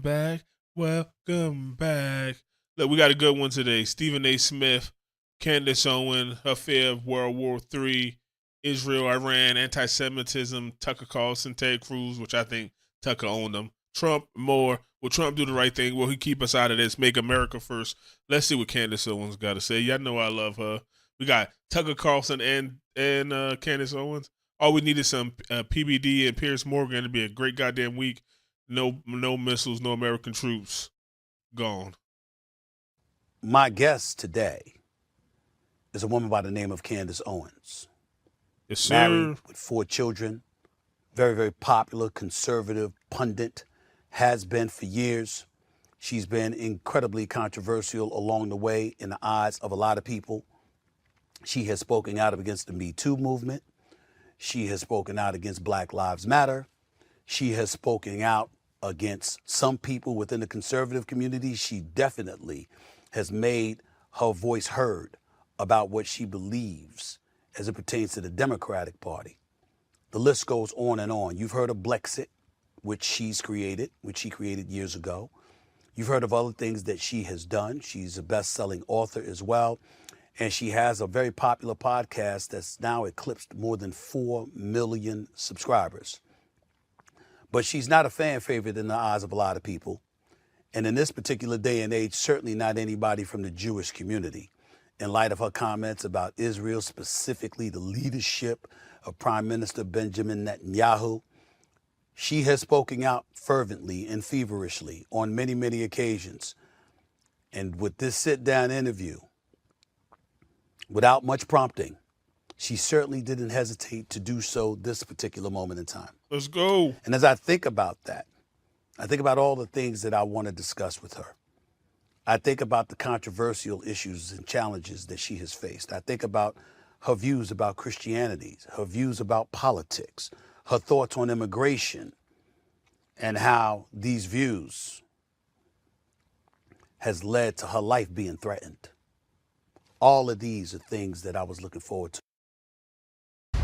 back. Welcome back. Look, we got a good one today. Stephen A. Smith, Candace Owens, her fear of World War III, Israel, Iran, anti-Semitism, Tucker Carlson, Ted Cruz, which I think Tucker owned them. Trump, more. Will Trump do the right thing? Will he keep us out of this? Make America first. Let's see what Candace Owens got to say. Y'all know I love her. We got Tucker Carlson and Candace Owens. All we need is some PBD and Piers Morgan to be a great goddamn week. No missiles, no American troops. Gone. My guest today is a woman by the name of Candace Owens. Yes, sir. Married with 4 children. Very, very popular, conservative pundit. Has been for years. She's been incredibly controversial along the way in the eyes of a lot of people. She has spoken out against the Me Too movement. She has spoken out against Black Lives Matter. She has spoken out against some people within the conservative community. She definitely has made her voice heard about what she believes as it pertains to the Democratic Party. The list goes on and on. You've heard of Blexit, which she created years ago. You've heard of other things that she has done. She's a best-selling author as well. And she has a very popular podcast that's now eclipsed more than 4 million subscribers. But she's not a fan favorite in the eyes of a lot of people. And in this particular day and age, certainly not anybody from the Jewish community. In light of her comments about Israel, specifically the leadership of Prime Minister Benjamin Netanyahu, she has spoken out fervently and feverishly on many, many occasions. And with this sit-down interview, without much prompting, she certainly didn't hesitate to do so this particular moment in time. Let's go. And as I think about that, I think about all the things that I want to discuss with her. I think about the controversial issues and challenges that she has faced. I think about her views about Christianity, her views about politics, her thoughts on immigration, and how these views has led to her life being threatened. All of these are things that I was looking forward to.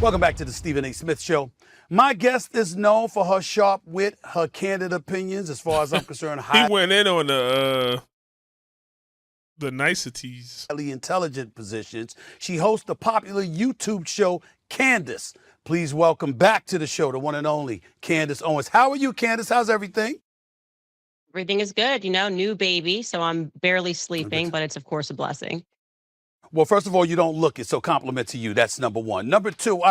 Welcome back to the Stephen A. Smith Show. My guest is known for her sharp wit, her candid opinions, as far as I'm concerned. He went in on the niceties. Highly intelligent positions. She hosts the popular YouTube show, Candace. Please welcome back to the show, the one and only Candace Owens. How are you, Candace? How's everything? Everything is good. You know, new baby, so I'm barely sleeping, but it's, of course, a blessing. Well, first of all, you don't look it, so compliment to you. That's number one. Number two,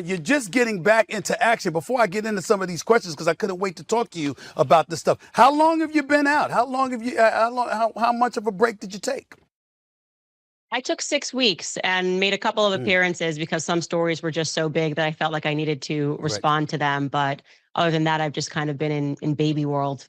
you're just getting back into action. Before I get into some of these questions, because I couldn't wait to talk to you about this stuff. How long have you been out? How much of a break did you take? I took 6 weeks and made a couple of appearances because some stories were just so big that I felt like I needed to respond to them. But other than that, I've just kind of been in baby world.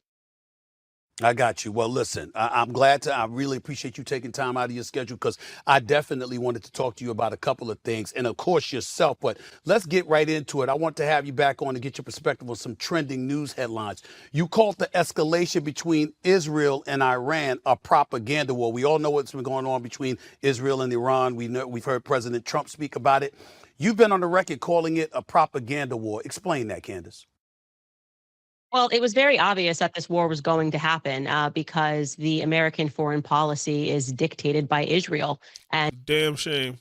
I got you. Well, listen, I really appreciate you taking time out of your schedule, because I definitely wanted to talk to you about a couple of things, and of course yourself, but let's get right into it. I want to have you back on to get your perspective on some trending news headlines. You called the escalation between Israel and Iran a propaganda war. We all know what's been going on between Israel and Iran. We've heard President Trump speak about it. You've been on the record calling it a propaganda war. Explain that, Candace. Well, it was very obvious that this war was going to happen because the American foreign policy is dictated by Israel. And Damn shame.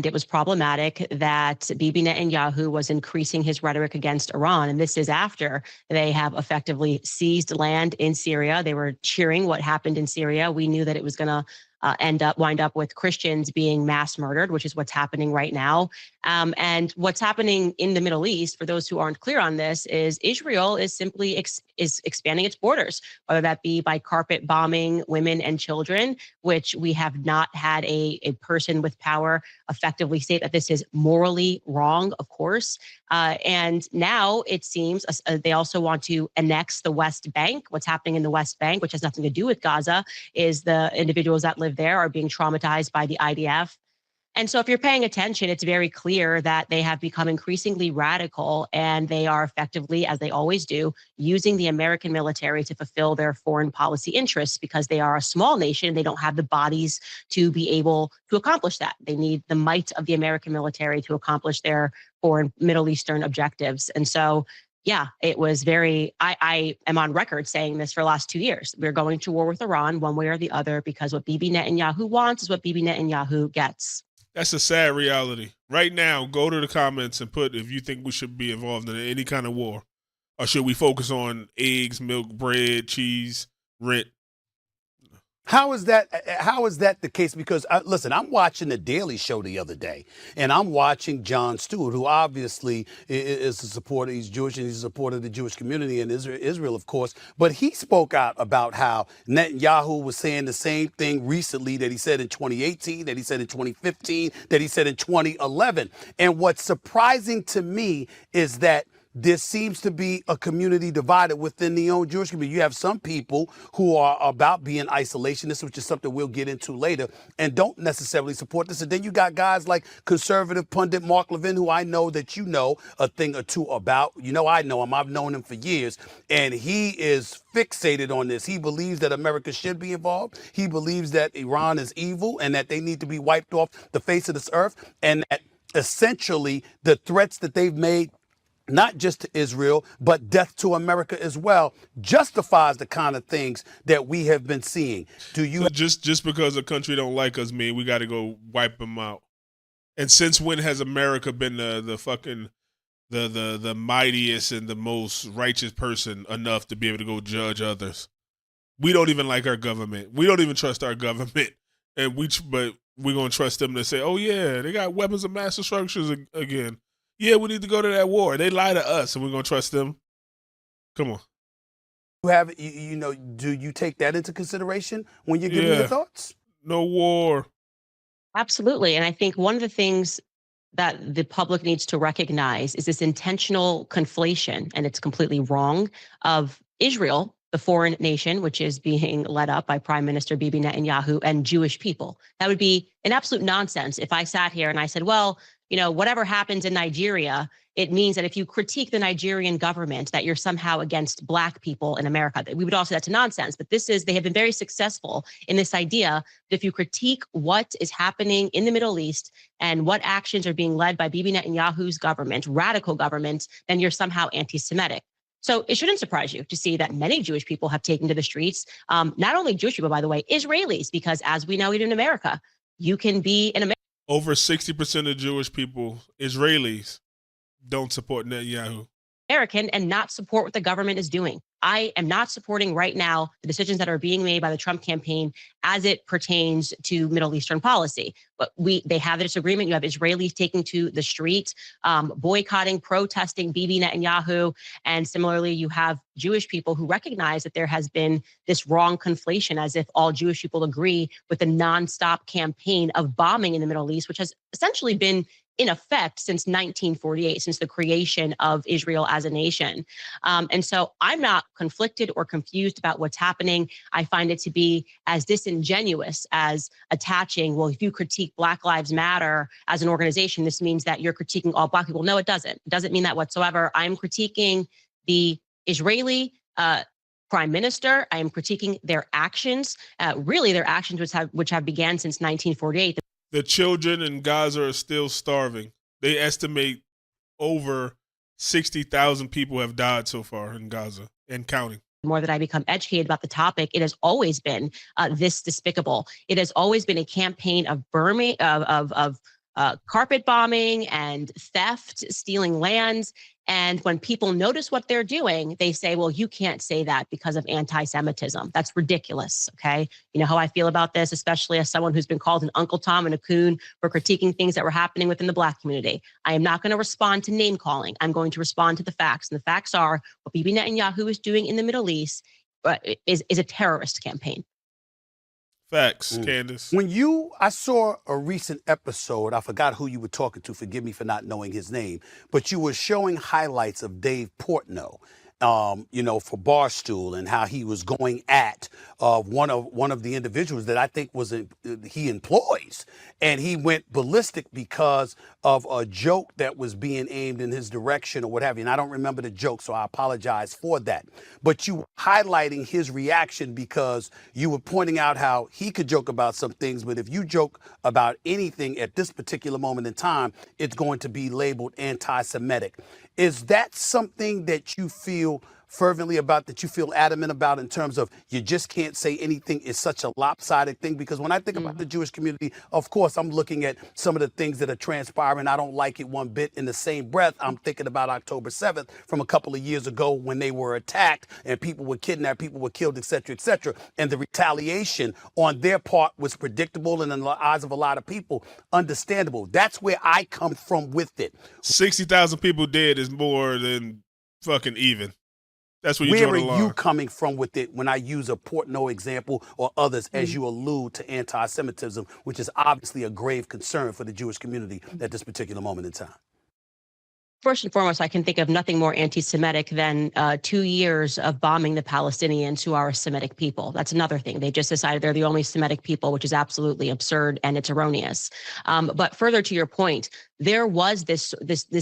it was problematic that Bibi Netanyahu was increasing his rhetoric against Iran. And this is after they have effectively seized land in Syria. They were cheering what happened in Syria. We knew that it was going to wind up with Christians being mass murdered, which is what's happening right now. And what's happening in the Middle East, for those who aren't clear on this, is Israel is simply is expanding its borders, whether that be by carpet bombing women and children, which we have not had a person with power effectively state that this is morally wrong, of course. And now it seems they also want to annex the West Bank. What's happening in the West Bank, which has nothing to do with Gaza, is the individuals that live there are being traumatized by the IDF. And so if you're paying attention, it's very clear that they have become increasingly radical, and they are effectively, as they always do, using the American military to fulfill their foreign policy interests, because they are a small nation. They don't have the bodies to be able to accomplish that. They need the might of the American military to accomplish their foreign Middle Eastern objectives. And so yeah, it was very, I am on record saying this for the last 2 years. We're going to war with Iran one way or the other because what Bibi Netanyahu wants is what Bibi Netanyahu gets. That's a sad reality. Right now, go to the comments and put if you think we should be involved in any kind of war. Or should we focus on eggs, milk, bread, cheese, rent? How is that the case? Because, listen, I'm watching The Daily Show the other day, and I'm watching Jon Stewart, who obviously is a supporter. He's Jewish, and he's a supporter of the Jewish community in Israel, of course. But he spoke out about how Netanyahu was saying the same thing recently that he said in 2018, that he said in 2015, that he said in 2011. And what's surprising to me is that there seems to be a community divided within the own Jewish community. You have some people who are about being isolationists, which is something we'll get into later, and don't necessarily support this. And then you got guys like conservative pundit Mark Levin, who I know that you know a thing or two about. You know I know him. I've known him for years. And he is fixated on this. He believes that America should be involved. He believes that Iran is evil and that they need to be wiped off the face of this earth. And that essentially the threats that they've made, not just to Israel, but death to America as well, justifies the kind of things that we have been seeing. Do you so just because a country don't like us, mean we got to go wipe them out? And since when has America been the fucking the mightiest and the most righteous person enough to be able to go judge others? We don't even like our government. We don't even trust our government, but we're gonna trust them to say, "Oh yeah, they got weapons of mass destruction again." Yeah, we need to go to that war. They lie to us, and we're gonna trust them. Come on. Do you take that into consideration when you're giving your thoughts? No war. Absolutely. And I think one of the things that the public needs to recognize is this intentional conflation, and it's completely wrong, of Israel, the foreign nation, which is being led up by Prime Minister Bibi Netanyahu, and Jewish people. That would be an absolute nonsense if I sat here and I said, well, whatever happens in Nigeria, it means that if you critique the Nigerian government, that you're somehow against Black people in America. We would all say that's a nonsense. But they have been very successful in this idea that if you critique what is happening in the Middle East and what actions are being led by Bibi Netanyahu's government, radical government, then you're somehow anti-Semitic. So it shouldn't surprise you to see that many Jewish people have taken to the streets. Not only Jewish people, by the way, Israelis, because as we know, even in America, you can be an American. Over 60% of Jewish people, Israelis, don't support Netanyahu. American and not support what the government is doing. I am not supporting right now the decisions that are being made by the Trump campaign as it pertains to Middle Eastern policy. But they have a disagreement. You have Israelis taking to the street, boycotting, protesting Bibi Netanyahu. And similarly, you have Jewish people who recognize that there has been this wrong conflation, as if all Jewish people agree with the nonstop campaign of bombing in the Middle East, which has essentially been in effect since 1948, since the creation of Israel as a nation. And so I'm not conflicted or confused about what's happening. I find it to be as disingenuous as attaching, well, if you critique Black Lives Matter as an organization, this means that you're critiquing all Black people. No, it doesn't. It doesn't mean that whatsoever. I'm critiquing the Israeli Prime Minister. I am critiquing their actions, really their actions which have began since 1948. The children in Gaza are still starving. They estimate over 60,000 people have died so far in Gaza and counting. The more that I become educated about the topic, it has always been this despicable. It has always been a campaign of carpet bombing and theft, stealing lands. And when people notice what they're doing, they say, well, you can't say that because of anti-Semitism. That's ridiculous, okay? You know how I feel about this, especially as someone who's been called an Uncle Tom and a coon for critiquing things that were happening within the Black community. I am not going to respond to name calling. I'm going to respond to the facts. And the facts are what Bibi Netanyahu is doing in the Middle East is a terrorist campaign. Facts, Candace. I saw a recent episode, I forgot who you were talking to, forgive me for not knowing his name, but you were showing highlights of Dave Portnoy, for Barstool, and how he was going at one of the individuals that I think he employs. And he went ballistic because of a joke that was being aimed in his direction or what have you. And I don't remember the joke, so I apologize for that. But you were highlighting his reaction because you were pointing out how he could joke about some things, but if you joke about anything at this particular moment in time, it's going to be labeled anti-Semitic. Is that something that you feel fervently about, that you feel adamant about, in terms of you just can't say anything is such a lopsided thing? Because when I think about the Jewish community, of course, I'm looking at some of the things that are transpiring. I don't like it one bit. In the same breath, I'm thinking about October 7th from a couple of years ago when they were attacked and people were kidnapped, people were killed, et cetera, et cetera. And the retaliation on their part was predictable and in the eyes of a lot of people, understandable. That's where I come from with it. 60,000 people dead is more than fucking even. That's where you Where draw the are line. you coming from with it when I use a Portnoy example or others as you allude to anti-Semitism, which is obviously a grave concern for the Jewish community at this particular moment in time? First and foremost, I can think of nothing more anti-Semitic than 2 years of bombing the Palestinians, who are a Semitic people. That's another thing. They just decided they're the only Semitic people, which is absolutely absurd and it's erroneous. But further to your point, there was this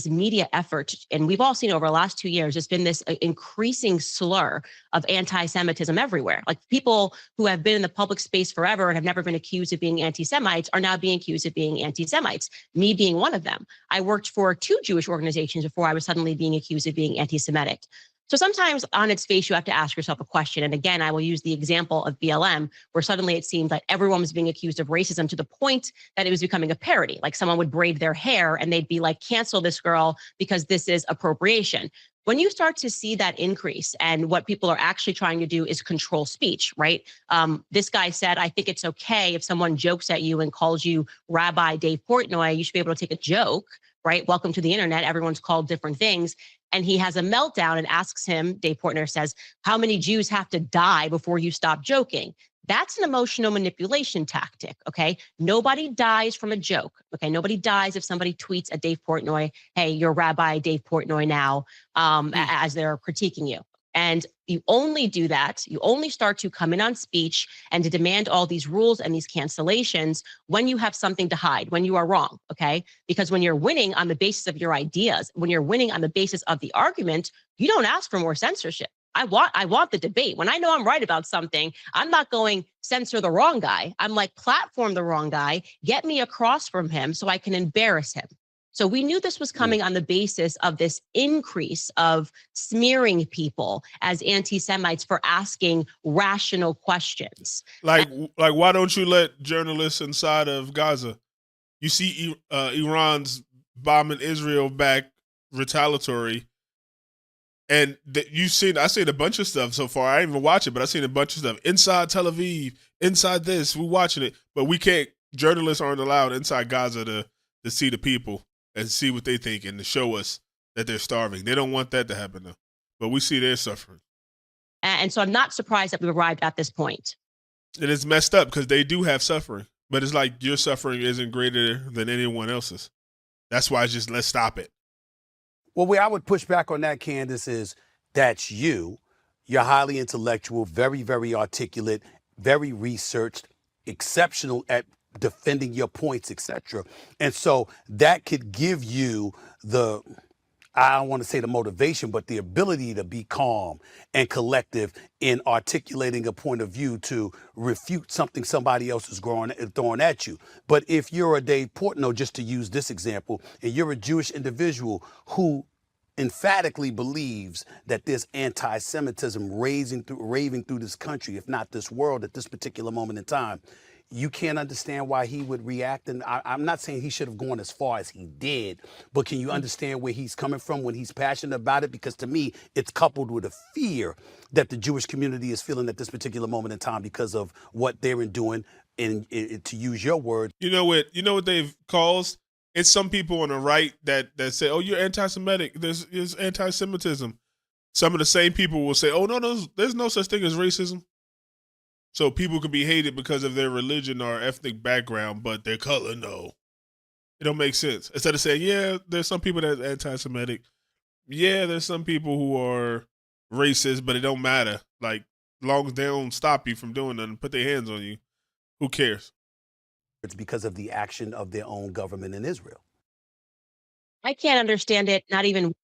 media effort, and we've all seen over the last 2 years, there's been this increasing slur of anti-Semitism everywhere. Like, people who have been in the public space forever and have never been accused of being anti-Semites are now being accused of being anti-Semites, me being one of them. I worked for 2 Jewish organizations before I was suddenly being accused of being anti-Semitic. So sometimes on its face, you have to ask yourself a question. And again, I will use the example of BLM, where suddenly it seemed like everyone was being accused of racism to the point that it was becoming a parody. Like, someone would braid their hair and they'd be like, cancel this girl because this is appropriation. When you start to see that increase, and what people are actually trying to do is control speech, right? This guy said, I think it's okay if someone jokes at you and calls you Rabbi Dave Portnoy, you should be able to take a joke, right? Welcome to the internet. Everyone's called different things. And he has a meltdown and asks him, Dave Portnoy says, how many Jews have to die before you stop joking? That's an emotional manipulation tactic, okay? Nobody dies from a joke, okay? Nobody dies if somebody tweets at Dave Portnoy, hey, you're Rabbi Dave Portnoy now, as they're critiquing you. And you only do that, you only start to come in on speech and to demand all these rules and these cancellations when you have something to hide, when you are wrong, okay? Because when you're winning on the basis of your ideas, when you're winning on the basis of the argument, you don't ask for more censorship. I want the debate. When I know I'm right about something, I'm not going censor the wrong guy. I'm like, platform the wrong guy, get me across from him so I can embarrass him. So we knew this was coming on the basis of this increase of smearing people as anti-Semites for asking rational questions. Like, why don't you let journalists inside of Gaza? You see Iran's bombing Israel back, retaliatory. And I seen a bunch of stuff so far. I didn't even watch it, but I seen a bunch of stuff inside Tel Aviv, inside this. We're watching it, but we can't. Journalists aren't allowed inside Gaza to see the people and see what they think and to show us that they're starving. They don't want that to happen though, but we see they're suffering. And so I'm not surprised that we've arrived at this point. And it's messed up because they do have suffering, but it's like your suffering isn't greater than anyone else's. That's why it's just, let's stop it. Well, where I would push back on that, Candace, is that's you. You're highly intellectual, very, very articulate, very researched, exceptional at defending your points, etc. And so that could give you the, I don't want to say the motivation, but the ability to be calm and collective in articulating a point of view to refute something somebody else is throwing at you. But if you're a Dave Portnoy, just to use this example, and you're a Jewish individual who emphatically believes that there's anti-Semitism raving through this country, if not this world, at this particular moment in time, you can't understand why he would react. And I'm not saying he should have gone as far as he did, but can you understand where he's coming from when he's passionate about it? Because to me, it's coupled with a fear that the Jewish community is feeling at this particular moment in time because of what they're doing. And to use your word, you know what they've caused? It's some people on the right that say, oh, you're anti-Semitic. There's anti-Semitism. Some of the same people will say, oh, no, there's no such thing as racism. So people can be hated because of their religion or ethnic background, but their color, no. It don't make sense. Instead of saying, yeah, there's some people that's anti-Semitic. Yeah, there's some people who are racist, but it don't matter. Like, as long as they don't stop you from doing nothing, put their hands on you, who cares? it's because of the action of their own government in Israel. I can't understand it, not even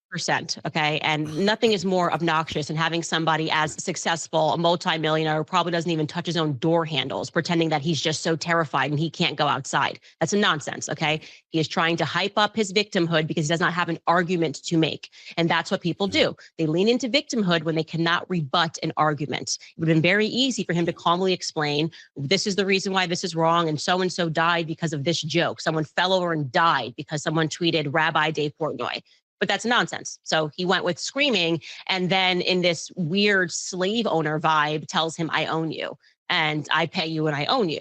Okay. And nothing is more obnoxious than having somebody as successful, a multimillionaire who probably doesn't even touch his own door handles, pretending that he's just so terrified and he can't go outside. That's a nonsense. Okay. He is trying to hype up his victimhood because he does not have an argument to make. And that's what people do. They lean into victimhood when they cannot rebut an argument. It would have been very easy for him to calmly explain, this is the reason why this is wrong. And so died because of this joke. Someone fell over and died because someone tweeted Rabbi Dave Portnoy. But that's nonsense. So he went with screaming, and then in this weird slave owner vibe tells him, I own you and I pay you and I own you,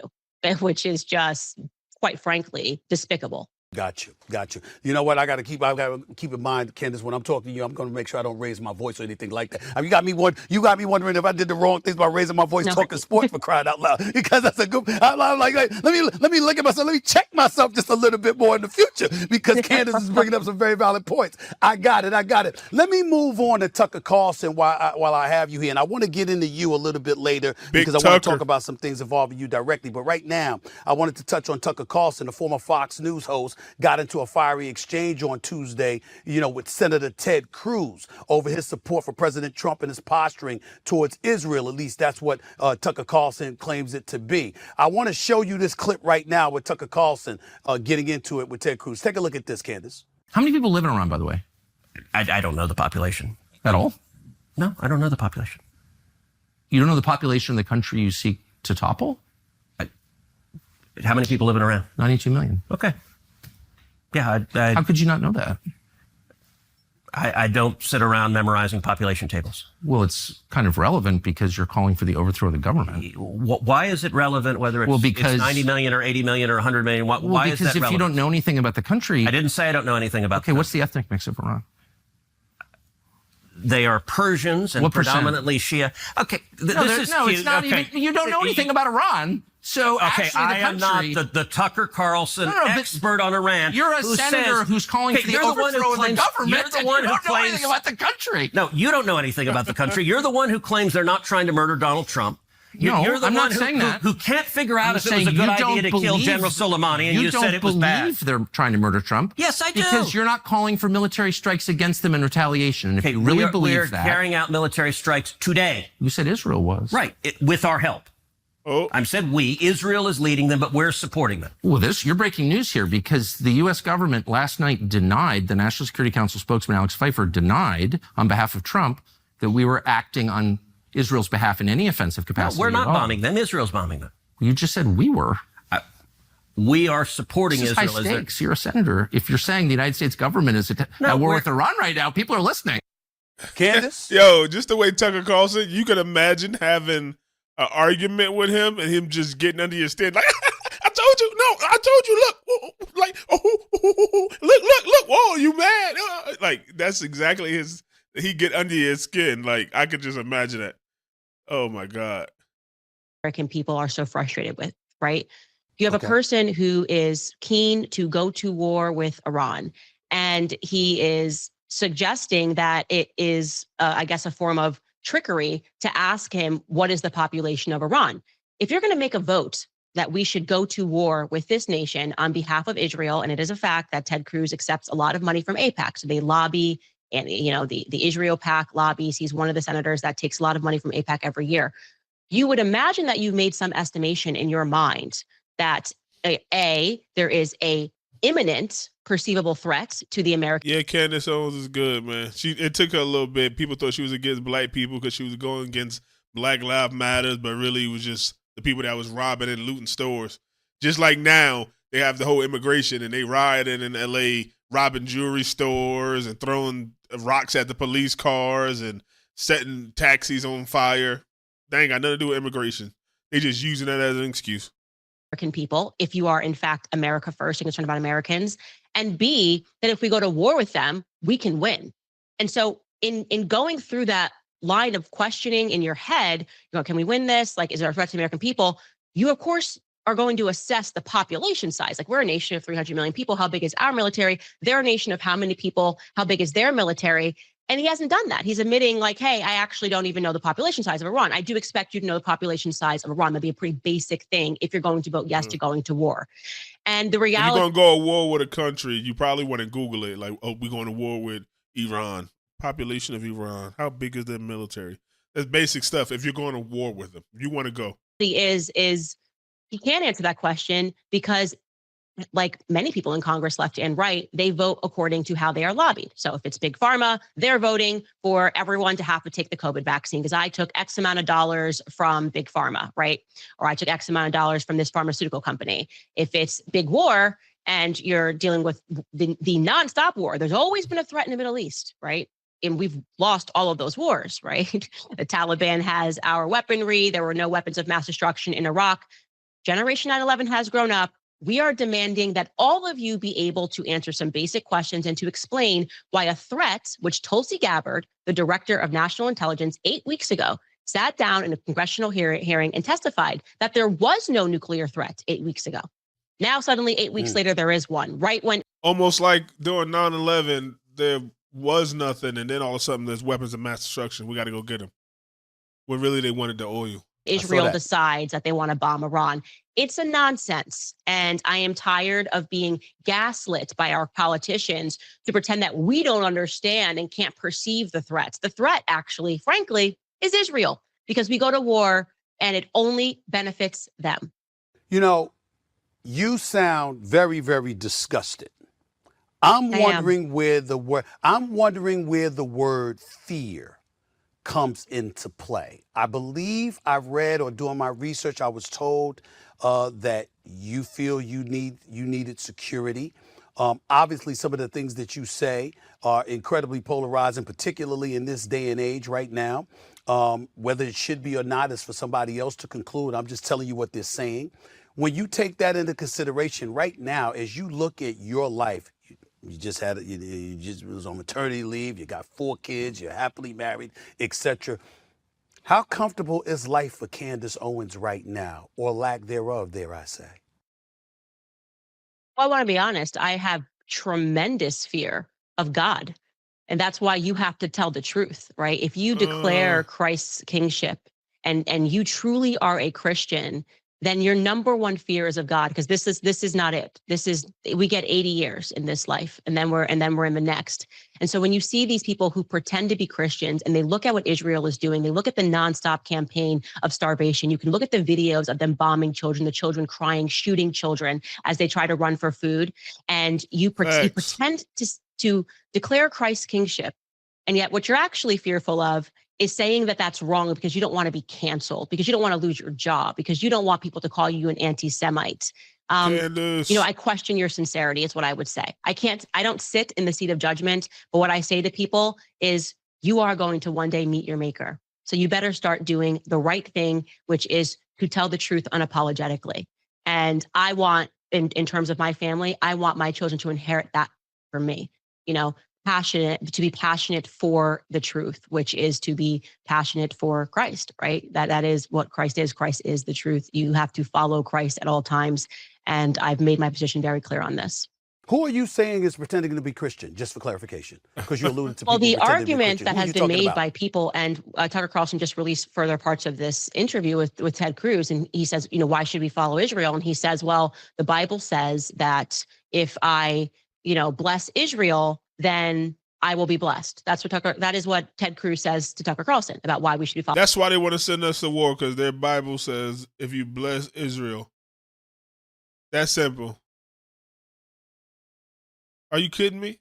which is just, quite frankly, despicable. Got you. You know what? I got to keep in mind, Candace, when I'm talking to you, I'm going to make sure I don't raise my voice or anything like that. I mean, you got me wondering if I did the wrong things by raising my voice, talking sports for crying out loud. Because that's a good. I'm like, let me look at myself. Let me check myself just a little bit more in the future, because Candace is bringing up some very valid points. I got it. Let me move on to Tucker Carlson while I have you here, and I want to get into you a little bit later because I want to talk about some things involving you directly. But right now, I wanted to touch on Tucker Carlson, the former Fox News host. Got into a fiery exchange on Tuesday, with Senator Ted Cruz over his support for President Trump and his posturing towards Israel. At least that's what Tucker Carlson claims it to be. I want to show you this clip right now with Tucker Carlson getting into it with Ted Cruz. Take a look at this, Candace. How many people live in Iran, by the way? I don't know the population. At all? No, I don't know the population. You don't know the population of the country you seek to topple? How many people live in Iran? 92 million. Okay. Yeah, How could you not know that? I don't sit around memorizing population tables. Well, it's kind of relevant because you're calling for the overthrow of the government. Why is it relevant whether it's 90 million or 80 million or 100 million? Why is that relevant? Because if you don't know anything about the country... I didn't say I don't know anything about Okay, what's the ethnic mix of Iran? They are Persians and predominantly Shia. Okay, it's not even... You don't know anything about Iran. So I am not the Tucker Carlson expert on Iran. You're a senator who's calling for the overthrow of the government. You're the one who don't know anything about the country. No, you don't know anything about the country. You're the one who claims they're not trying to murder Donald Trump. You're the I'm one not saying that. who can't figure out if it was a good idea to kill General Soleimani, and you said it was bad. You don't believe they're trying to murder Trump. Yes, I do. Because you're not calling for military strikes against them in retaliation. And if you really believe that... We're carrying out military strikes today. You said Israel was. Right, with our help. Oh. I said we. Israel is leading them, but we're supporting them. Well, you're breaking news here, because the U.S. government last night denied, the National Security Council spokesman Alex Pfeiffer denied on behalf of Trump that we were acting on Israel's behalf in any offensive capacity. No, we're not bombing them. Israel's bombing them. You just said we were. We are supporting Israel. High stakes. You're a senator. If you're saying the United States government is at war with Iran right now, people are listening. Candace? Yo, just the way Tucker Carlson, you could imagine having an argument with him and him just getting under your skin like, I told you, look, like, look, whoa, you mad? Like, that's exactly he get under his skin. Like, I could just imagine that. Oh my God. American people are so frustrated with, right? You have a person who is keen to go to war with Iran, and he is suggesting that it is, I guess, a form of trickery to ask him, what is the population of Iran? If you're going to make a vote that we should go to war with this nation on behalf of Israel, and it is a fact that Ted Cruz accepts a lot of money from AIPAC, so they lobby, and the Israel PAC lobbies. He's one of the senators that takes a lot of money from AIPAC every year. You would imagine that you've made some estimation in your mind that there is a imminent perceivable threat to the American. Yeah, Candace Owens is good, man. It took her a little bit. People thought she was against black people because she was going against Black Lives Matters, but really it was just the people that was robbing and looting stores. Just like now, they have the whole immigration and they rioting in L.A., robbing jewelry stores and throwing rocks at the police cars and setting taxis on fire. They ain't got nothing to do with immigration. They just using that as an excuse. American people, if you are in fact America first and concerned about Americans, and B, that if we go to war with them, we can win. And so in going through that line of questioning in your head, can we win this? Like, is there a threat to the American people? You, of course, are going to assess the population size. Like, we're a nation of 300 million people. How big is our military? They're a nation of how many people? How big is their military? And he hasn't done that. He's admitting like, hey, I actually don't even know the population size of Iran. I do expect you to know the population size of Iran. That'd be a pretty basic thing if you're going to vote yes to going to war. And the reality— if you're going to go to war with a country, you probably want to Google it. Like, oh, we're going to war with Iran. Population of Iran. How big is their military? That's basic stuff. If you're going to war with them, you want to go. Is he can't answer that question because, like many people in Congress, left and right, they vote according to how they are lobbied. So if it's big pharma, they're voting for everyone to have to take the COVID vaccine because I took X amount of dollars from big pharma, right? Or I took X amount of dollars from this pharmaceutical company. If it's big war and you're dealing with the nonstop war, there's always been a threat in the Middle East, right? And we've lost all of those wars, right? The Taliban has our weaponry. There were no weapons of mass destruction in Iraq. Generation 9/11 has grown up. We are demanding that all of you be able to answer some basic questions and to explain why a threat, which Tulsi Gabbard, the director of national intelligence, 8 weeks ago, sat down in a congressional hearing and testified that there was no nuclear threat 8 weeks ago. Now, suddenly, 8 weeks later, there is one, right when... Almost like during 9/11, there was nothing, and then all of a sudden there's weapons of mass destruction. We got to go get them. When really they wanted the oil. Israel decides that they want to bomb Iran. It's a nonsense. And I am tired of being gaslit by our politicians to pretend that we don't understand and can't perceive the threats. The threat, actually, frankly, is Israel, because we go to war and it only benefits them. You know, you sound very, very disgusted. I'm wondering where the word fear comes into play. I believe I read, or doing my research, I was told that you feel you needed security. Obviously, some of the things that you say are incredibly polarizing, particularly in this day and age right now. Whether it should be or not is for somebody else to conclude. I'm just telling you what they're saying. When you take that into consideration right now, as you look at your life, you just was on maternity leave, you got 4 kids, you're happily married, etc. How comfortable is life for Candace Owens right now, or lack thereof, dare I say? Well, I want to be honest. I have tremendous fear of God. And that's why you have to tell the truth, right? If you declare Christ's kingship and you truly are a Christian, then your number one fear is of God, because this is not it. We get 80 years in this life, and then we're in the next. And so when you see these people who pretend to be Christians and they look at what Israel is doing, they look at the nonstop campaign of starvation. You can look at the videos of them bombing children, the children crying, shooting children as they try to run for food, and you pretend to declare Christ's kingship, and yet what you're actually fearful of is saying that that's wrong because you don't want to be canceled, because you don't want to lose your job, because you don't want people to call you an anti-Semite. I question your sincerity is what I would say. I don't sit in the seat of judgment, but what I say to people is you are going to one day meet your maker. So you better start doing the right thing, which is to tell the truth unapologetically. And I want, in terms of my family, I want my children to inherit that from me, to be passionate for the truth, which is to be passionate for Christ, right? That is what Christ is. Christ is the truth. You have to follow Christ at all times. And I've made my position very clear on this. Who are you saying is pretending to be Christian, just for clarification? Because you alluded to well, people the argument that has been made by people, and Tucker Carlson just released further parts of this interview with Ted Cruz, and he says, why should we follow Israel? And he says, well, the Bible says that if I, bless Israel, then I will be blessed. That is what Ted Cruz says to Tucker Carlson about why we should be following. That's why they want to send us to war, because their Bible says if you bless Israel. That's simple. Are you kidding me?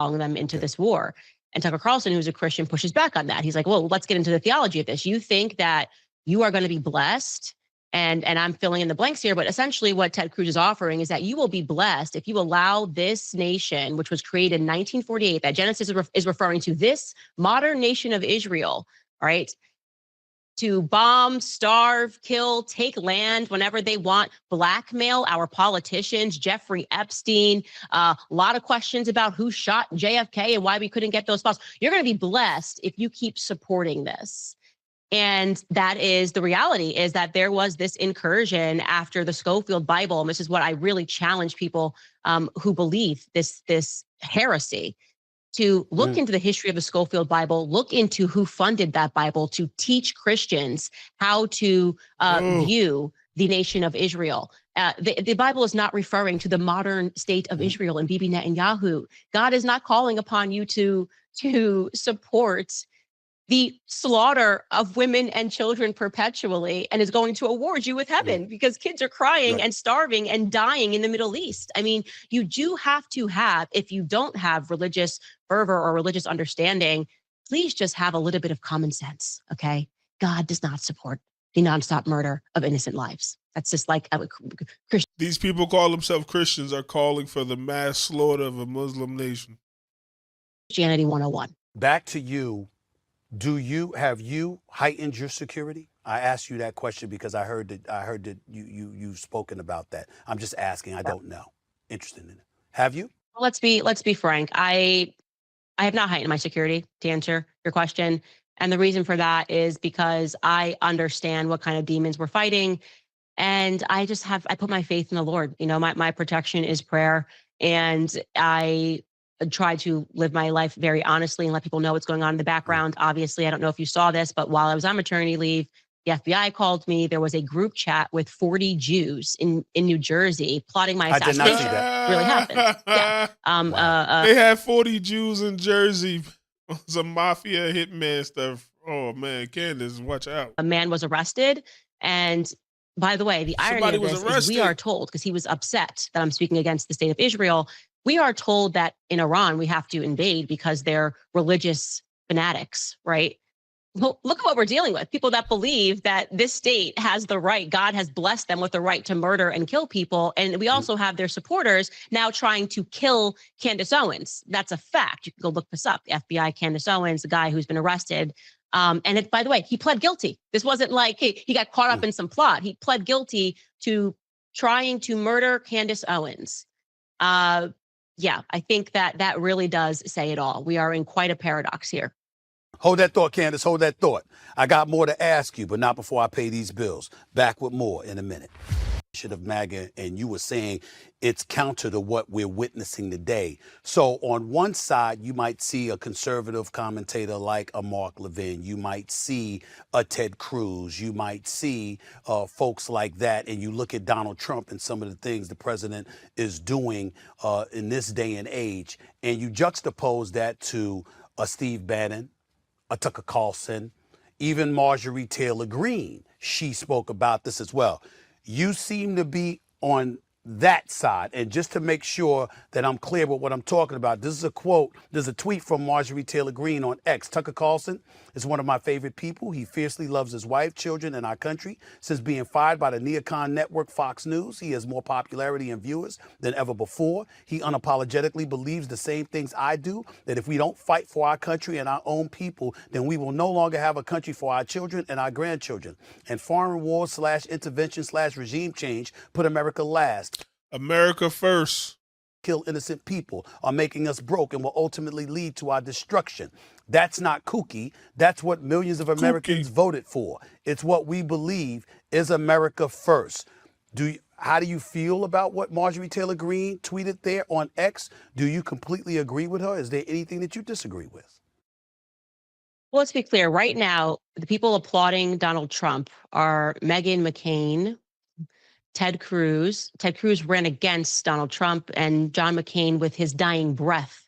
Following them into this war. And Tucker Carlson, who's a Christian, pushes back on that. He's like, well, let's get into the theology of this. You think that you are going to be blessed, and I'm filling in the blanks here, but essentially what Ted Cruz is offering is that you will be blessed if you allow this nation, which was created in 1948, that Genesis is referring to, this modern nation of Israel, all right, to bomb, starve, kill, take land whenever they want, blackmail our politicians, Jeffrey Epstein, a lot of questions about who shot JFK and why we couldn't get those files. You're going to be blessed if you keep supporting this. And that is the reality, is that there was this incursion after the Schofield Bible. And this is what I really challenge people who believe this heresy, to look into the history of the Schofield Bible, look into who funded that Bible to teach Christians how to view the nation of Israel. The Bible is not referring to the modern state of Israel and Bibi Netanyahu. God is not calling upon you to support the slaughter of women and children perpetually, and is going to award you with heaven because kids are crying and starving and dying in the Middle East. I mean, you do have to have, if you don't have religious fervor or religious understanding, please just have a little bit of common sense, okay? God does not support the nonstop murder of innocent lives. That's just like Christian. These people call themselves Christians are calling for the mass slaughter of a Muslim nation. Christianity 101. Back to you. Have you heightened your security? I asked you that question because I heard that you've spoken about that. I'm just asking. I don't know. Interested in it. Have you? Let's be frank. I have not heightened my security, to answer your question. And the reason for that is because I understand what kind of demons we're fighting. And I put my faith in the Lord. You know, my protection is prayer. And I try to live my life very honestly and let people know what's going on in the background. Obviously, I don't know if you saw this, but while I was on maternity leave, the FBI called me. There was a group chat with 40 Jews in New Jersey plotting my assassination. I did not see that. Really happened. Yeah. They had 40 Jews in Jersey. Some mafia hitman stuff. Oh man, Candace, watch out. A man was arrested, and by the way, the irony of this is we are told, because he was upset that I'm speaking against the state of Israel, we are told that in Iran we have to invade because they're religious fanatics, right? Well, look at what we're dealing with. People that believe that this state has the right, God has blessed them with the right to murder and kill people. And we also have their supporters now trying to kill Candace Owens. That's a fact. You can go look this up. The FBI, Candace Owens, the guy who's been arrested. By the way, he pled guilty. This wasn't like he got caught up in some plot. He pled guilty to trying to murder Candace Owens. Yeah, I think that really does say it all. We are in quite a paradox here. Hold that thought, Candace. Hold that thought. I got more to ask you, but not before I pay these bills. Back with more in a minute. Of MAGA, and you were saying it's counter to what we're witnessing today. So on one side, you might see a conservative commentator like a Mark Levin. You might see a Ted Cruz. You might see folks like that. And you look at Donald Trump and some of the things the president is doing in this day and age, and you juxtapose that to a Steve Bannon, a Tucker Carlson, even Marjorie Taylor Greene. She spoke about this as well. You seem to be on that side. And just to make sure that I'm clear with what I'm talking about, this is a quote, there's a tweet from Marjorie Taylor Greene on X. Tucker Carlson is one of my favorite people. He fiercely loves his wife, children, and our country. Since being fired by the neocon network Fox News, he has more popularity and viewers than ever before. He unapologetically believes the same things I do, that if we don't fight for our country and our own people, then we will no longer have a country for our children and our grandchildren. And foreign wars / intervention / regime change put America last. America first. Kill innocent people are making us broke and will ultimately lead to our destruction. That's not kooky. That's what millions of Americans voted for. It's what we believe is America first. How do you feel about what Marjorie Taylor Greene tweeted there on X? Do you completely agree with her? Is there anything that you disagree with? Well, let's be clear. Right now, the people applauding Donald Trump are Meghan McCain, Ted Cruz. Ted Cruz ran against Donald Trump, and John McCain, with his dying breath,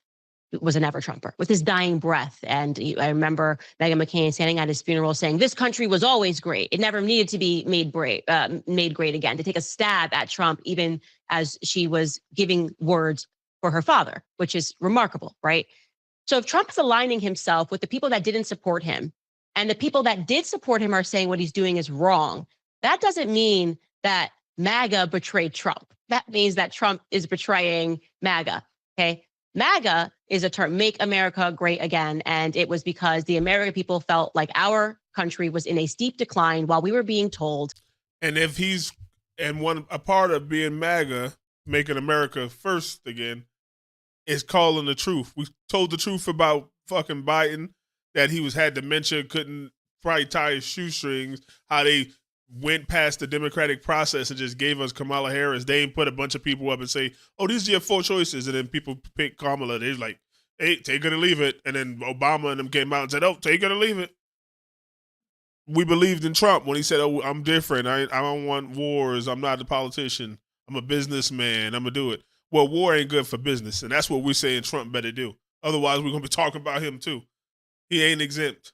was a never-Trumper, with his dying breath. And I remember Meghan McCain standing at his funeral saying, this country was always great. It never needed to be made great again, to take a stab at Trump, even as she was giving words for her father, which is remarkable, right? So if Trump is aligning himself with the people that didn't support him, and the people that did support him are saying what he's doing is wrong, that doesn't mean that MAGA betrayed Trump. That means that Trump is betraying MAGA, okay? MAGA is a term, make America great again. And it was because the American people felt like our country was in a steep decline while we were being told. And if a part of being MAGA, making America first again, is calling the truth. We told the truth about fucking Biden, that he had dementia, couldn't probably tie his shoestrings, how they went past the democratic process and just gave us Kamala Harris. They ain't put a bunch of people up and say, oh, these are your 4 choices. And then people pick Kamala. They're like, hey, take it or leave it. And then Obama and them came out and said, oh, take it or leave it. we believed in Trump when he said, "Oh, I'm different. I don't want wars. I'm not a politician. I'm a businessman. I'm gonna do it." Well, war ain't good for business, and that's what we're saying Trump better do. Otherwise, we're gonna be talking about him too. He ain't exempt.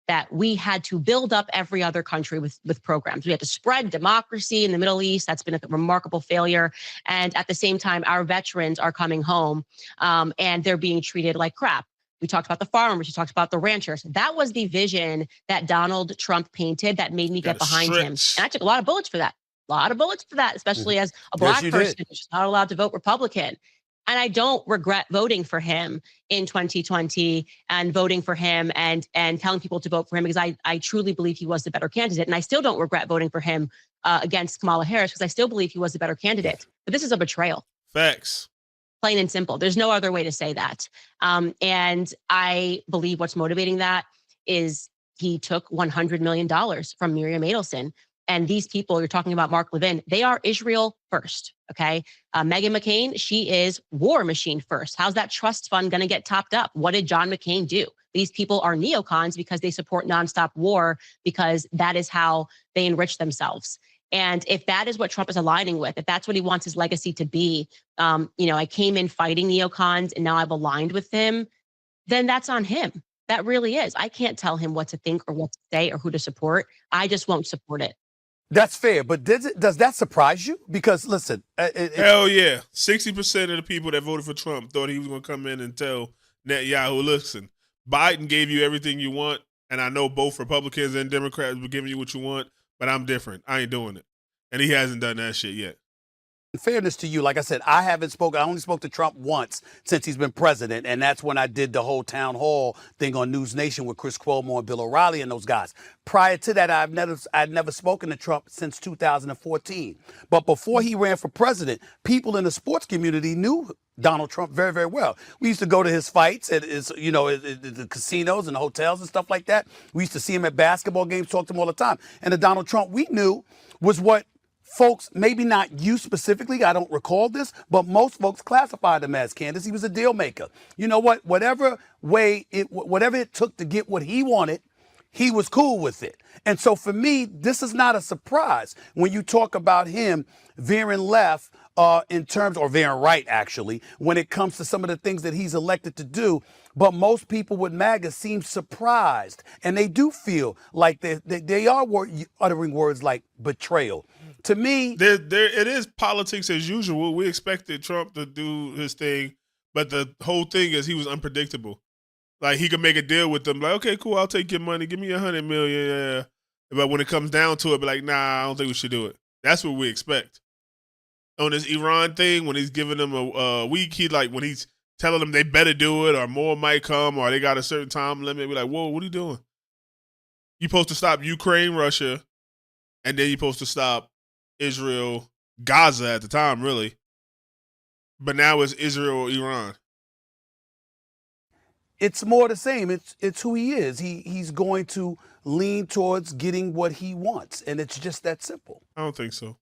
That we had to build up every other country with programs. We had to spread democracy in the Middle East. That's been a remarkable failure. And at the same time, our veterans are coming home and they're being treated like crap. We talked about the farmers. We talked about the ranchers. That was the vision that Donald Trump painted that made me get behind him. And I took a lot of bullets for that. A lot of bullets for that, especially as a Black person who's not allowed to vote Republican. And I don't regret voting for him in 2020 and voting for him and telling people to vote for him, because I truly believe he was the better candidate. And I still don't regret voting for him against Kamala Harris, because I still believe he was the better candidate. But this is a betrayal. Facts. Plain and simple. There's no other way to say that. And I believe what's motivating that is he took $100 million from Miriam Adelson. And these people, you're talking about Mark Levin, they are Israel first, okay? Meghan McCain, she is war machine first. How's that trust fund going to get topped up? What did John McCain do? These people are neocons because they support nonstop war, because that is how they enrich themselves. And if that is what Trump is aligning with, if that's what he wants his legacy to be, I came in fighting neocons and now I've aligned with him, then that's on him. That really is. I can't tell him what to think or what to say or who to support. I just won't support it. That's fair, but does that surprise you? Because listen, hell yeah, 60% of the people that voted for Trump thought he was going to come in and tell Netanyahu, listen, Biden gave you everything you want, and I know both Republicans and Democrats were giving you what you want, but I'm different. I ain't doing it. And he hasn't done that shit yet. In fairness to you, like I said, I only spoke to Trump once since he's been president, and that's when I did the whole town hall thing on News Nation with Chris Cuomo and Bill O'Reilly and those guys. Prior to that, I'd never spoken to Trump since 2014. But before he ran for president, people in the sports community knew Donald Trump very, very well. We used to go to his fights at the casinos and the hotels and stuff like that. We used to see him at basketball games, talk to him all the time. And the Donald Trump we knew was what folks, maybe not you specifically, I don't recall this, but most folks classified him as, Candace. He was a deal maker. You know what? Whatever it took to get what he wanted, he was cool with it. And so for me, this is not a surprise when you talk about him veering left or veering right, actually, when it comes to some of the things that he's elected to do. But most people with MAGA seem surprised, and they do feel like they are uttering words like betrayal. To me, it is politics as usual. We expected Trump to do his thing, but the whole thing is he was unpredictable. Like, he could make a deal with them, like, okay, cool, I'll take your money, give me $100 million, yeah. But when it comes down to it, be like, nah, I don't think we should do it. That's what we expect. On this Iran thing, when he's giving them a week, when he's telling them they better do it, or more might come, or they got a certain time limit, we're like, whoa, what are you doing? You're supposed to stop Ukraine, Russia, and then you're supposed to stop Israel, Gaza at the time, really. But now it's Israel, Iran. It's more the same. It's who he is. He's going to lean towards getting what he wants, and it's just that simple. I don't think so.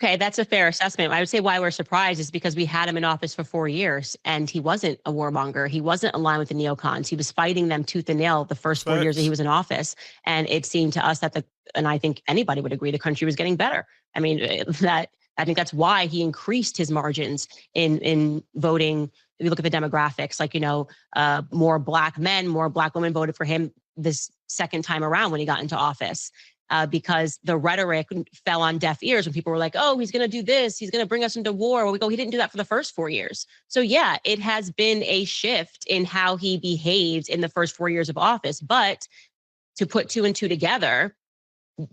Okay, that's a fair assessment. I would say why we're surprised is because we had him in office for 4 years, and he wasn't a warmonger. He wasn't aligned with the neocons. He was fighting them tooth and nail the first 4 years that he was in office. And it seemed to us that and I think anybody would agree, the country was getting better. I mean, I think that's why he increased his margins in voting. If you look at the demographics, more Black men, more Black women voted for him this second time around when he got into office. Because the rhetoric fell on deaf ears when people were like, oh, he's going to do this. He's going to bring us into war. Well, we go, he didn't do that for the first 4 years. So yeah, it has been a shift in how he behaved in the first 4 years of office. But to put two and two together,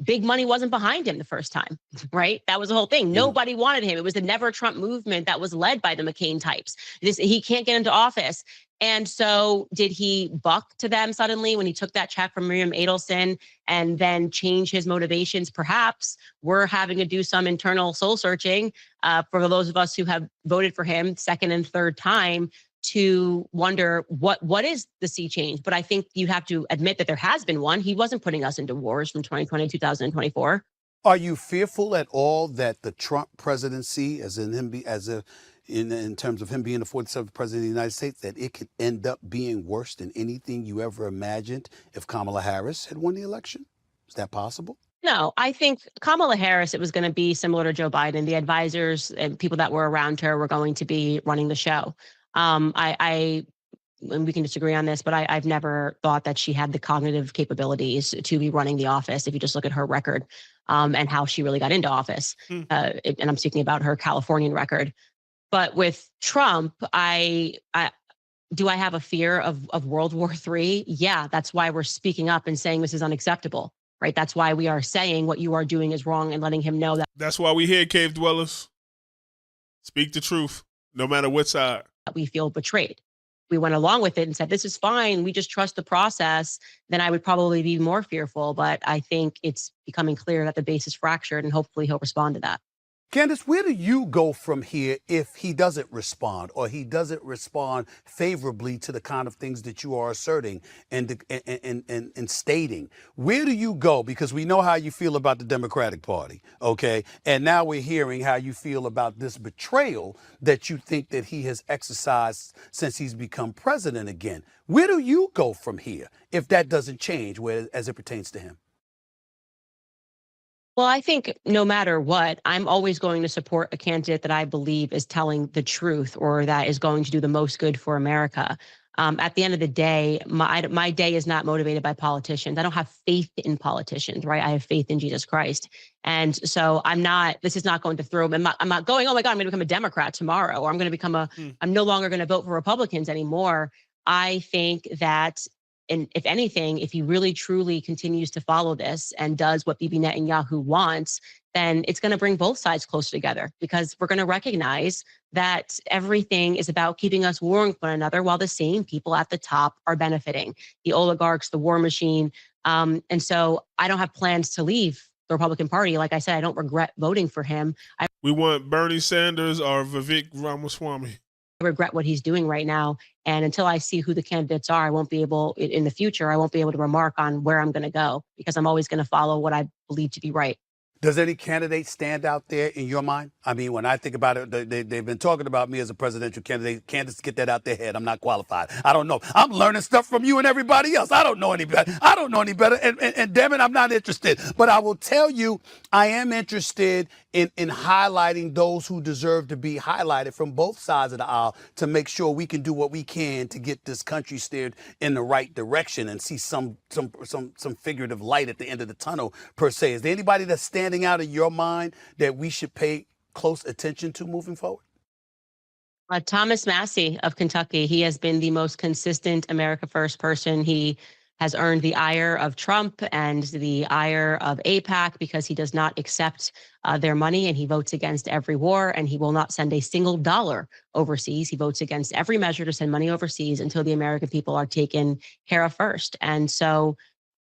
big money wasn't behind him the first time, right? That was the whole thing. Nobody wanted him. It was the Never Trump movement that was led by the McCain types. He can't get into office. And so did he buck to them suddenly when he took that check from Miriam Adelson and then change his motivations? Perhaps we're having to do some internal soul searching for those of us who have voted for him second and third time to wonder what is the sea change. But I think you have to admit that there has been one. He wasn't putting us into wars from 2020 to 2024. Are you fearful at all that the Trump presidency, as in him, in terms of him being the 47th president of the United States, that it could end up being worse than anything you ever imagined if Kamala Harris had won the election? Is that possible? No, I think Kamala Harris, it was going to be similar to Joe Biden. The advisors and people that were around her were going to be running the show. And we can disagree on this, but I've never thought that she had the cognitive capabilities to be running the office. If you just look at her record and how she really got into office, and I'm speaking about her Californian record. But with Trump, do I have a fear of World War III? Yeah, that's why we're speaking up and saying this is unacceptable, right? That's why we are saying what you are doing is wrong and letting him know that. That's why we here, cave dwellers. Speak the truth, no matter what side. We feel betrayed. We went along with it and said, this is fine. We just trust the process. Then I would probably be more fearful. But I think it's becoming clear that the base is fractured, and hopefully he'll respond to that. Candace, where do you go from here if he doesn't respond, or he doesn't respond favorably to the kind of things that you are asserting and stating? Where do you go? Because we know how you feel about the Democratic Party, okay? And now we're hearing how you feel about this betrayal that you think that he has exercised since he's become president again. Where do you go from here if that doesn't change as it pertains to him? Well, I think no matter what, I'm always going to support a candidate that I believe is telling the truth or that is going to do the most good for America. At the end of the day, my day is not motivated by politicians. I don't have faith in politicians, right? I have faith in Jesus Christ. And so this is not going to I'm not going, oh my God, I'm going to become a Democrat tomorrow, or I'm going to become I'm no longer going to vote for Republicans anymore. I think that, and if anything, if he really truly continues to follow this and does what Bibi Netanyahu wants, then it's going to bring both sides closer together, because we're going to recognize that everything is about keeping us warring with one another while the same people at the top are benefiting, the oligarchs, the war machine. And so I don't have plans to leave the Republican Party. Like I said, I don't regret voting for him. We want Bernie Sanders or Vivek Ramaswamy. I regret what he's doing right now. And until I see who the candidates are, I won't be able to remark on where I'm going to go, because I'm always going to follow what I believe to be right. Does any candidate stand out there in your mind? I mean, when I think about it, they've been talking about me as a presidential candidate. Candace, get that out their head. I'm not qualified. I don't know. I'm learning stuff from you and everybody else. I don't know any better. And damn it, I'm not interested. But I will tell you, I am interested in highlighting those who deserve to be highlighted from both sides of the aisle, to make sure we can do what we can to get this country steered in the right direction and see some figurative light at the end of the tunnel, per se. Is there anybody that's standing out in your mind that we should pay close attention to moving forward? Thomas Massie of Kentucky. He has been the most consistent America First person. He has earned the ire of Trump and the ire of AIPAC because he does not accept their money, and he votes against every war, and he will not send a single dollar overseas. He votes against every measure to send money overseas until the American people are taken care of first. And so,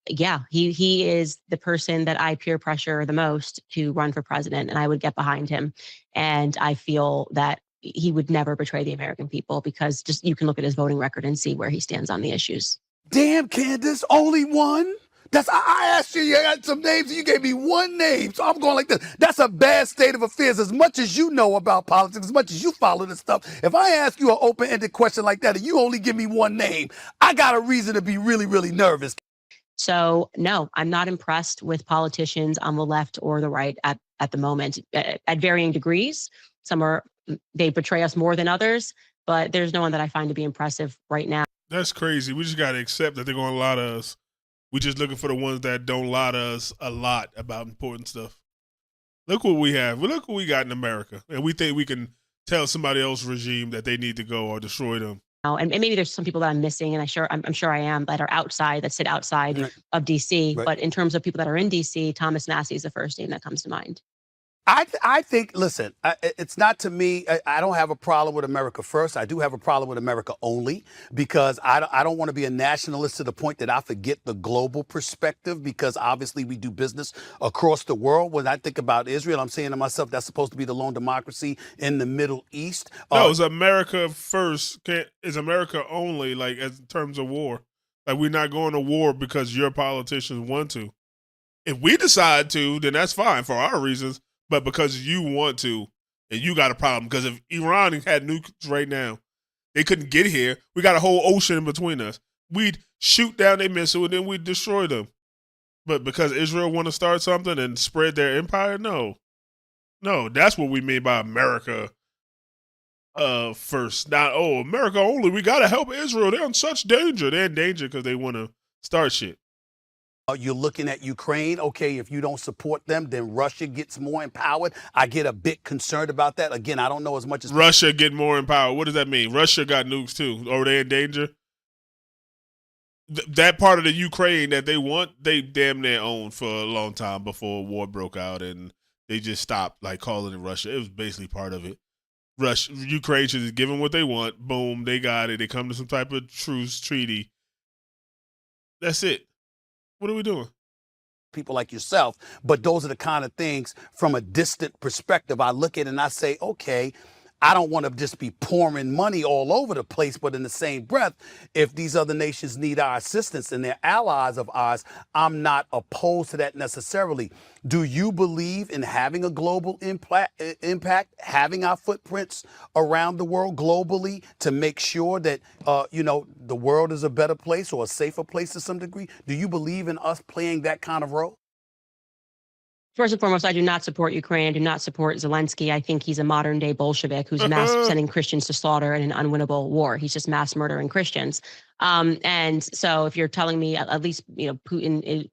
yeah, he is the person that I peer pressure the most to run for president, and I would get behind him. And I feel that he would never betray the American people, because just you can look at his voting record and see where he stands on the issues. Damn, Candace, only one? I asked you had some names, and you gave me one name. So I'm going like this. That's a bad state of affairs. As much as you know about politics, as much as you follow this stuff, if I ask you an open-ended question like that and you only give me one name, I got a reason to be really, really nervous. So no, I'm not impressed with politicians on the left or the right at the moment, at varying degrees. They betray us more than others, but there's no one that I find to be impressive right now. That's crazy. We just got to accept that they're going to lie to us. We're just looking for the ones that don't lie to us a lot about important stuff. Look what we have. Look what we got in America. And we think we can tell somebody else's regime that they need to go or destroy them. And maybe there's some people that I'm missing, and I'm sure I am, that are that sit outside of DC. Right. But in terms of people that are in DC, Thomas Massie is the first name that comes to mind. I think, listen, it's not to me, I don't have a problem with America first. I do have a problem with America only, because I don't want to be a nationalist to the point that I forget the global perspective, because obviously we do business across the world. When I think about Israel, I'm saying to myself, that's supposed to be the lone democracy in the Middle East. No, it's America first. It's America only, like, in terms of war. Like, we're not going to war because your politicians want to. If we decide to, then that's fine for our reasons. But because you want to, and you got a problem. Because if Iran had nukes right now, they couldn't get here. We got a whole ocean in between us. We'd shoot down their missile and then we'd destroy them. But because Israel want to start something and spread their empire, no, that's what we mean by America first. Not America only. We got to help Israel. They're in such danger. They're in danger because they want to start shit. You're looking at Ukraine. Okay, if you don't support them, then Russia gets more empowered. I get a bit concerned about that. Again, I don't know as much as Russia get more empowered. What does that mean? Russia got nukes too. Are they in danger? That part of the Ukraine that they want, they damn near owned for a long time before war broke out, and they just stopped like calling it Russia. It was basically part of it. Ukraine should just give them what they want. Boom, they got it. They come to some type of truce treaty. That's it. What are we doing? people like yourself, but those are the kind of things from a distant perspective I look at and I say, okay, I don't want to just be pouring money all over the place, but in the same breath, if these other nations need our assistance and they're allies of ours, I'm not opposed to that necessarily. Do you believe in having a global impact, having our footprints around the world globally to make sure that, the world is a better place or a safer place to some degree? Do you believe in us playing that kind of role? First and foremost, I do not support Ukraine. I do not support Zelensky. I think he's a modern day Bolshevik who's mass sending Christians to slaughter in an unwinnable war. He's just mass murdering Christians. And so if you're telling me at least, Putin